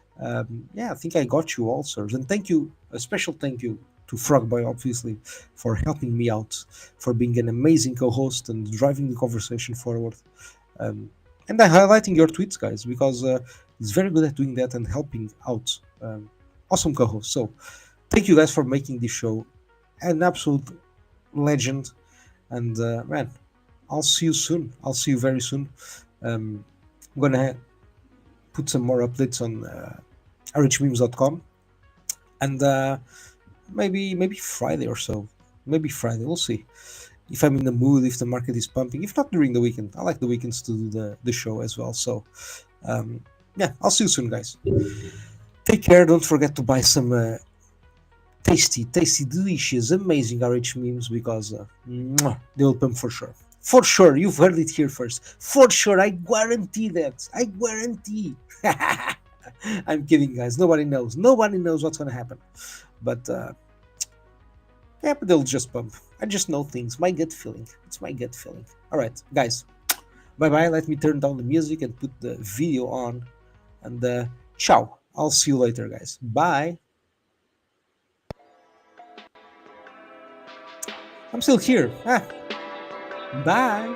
Yeah, I think I got you all, sirs. And thank you, a special thank you to Frogboy, obviously, for helping me out, for being an amazing co-host and driving the conversation forward. And highlighting your tweets, guys, because he's very good at doing that and helping out. Awesome co-host. So thank you guys for making this show an absolute legend. And man, I'll see you soon. I'll see you very soon. I'm gonna put some more updates on rhmemes.com, and maybe Friday or so. Maybe Friday. We'll see if I'm in the mood, if the market is pumping. If not, during the weekend. I like the weekends to do the show as well. So yeah, I'll see you soon, guys. Take care. Don't forget to buy some tasty, delicious, amazing RH memes, because they will pump for sure. For sure. You've heard it here first. For sure. I guarantee that. I guarantee. I'm kidding, guys. Nobody knows. Nobody knows what's going to happen. But yeah, but they'll just pump. I just know things. My gut feeling. It's my gut feeling. All right, guys. Bye-bye. Let me turn down the music and put the video on. And ciao. I'll see you later, guys. Bye. I'm still here. Bye.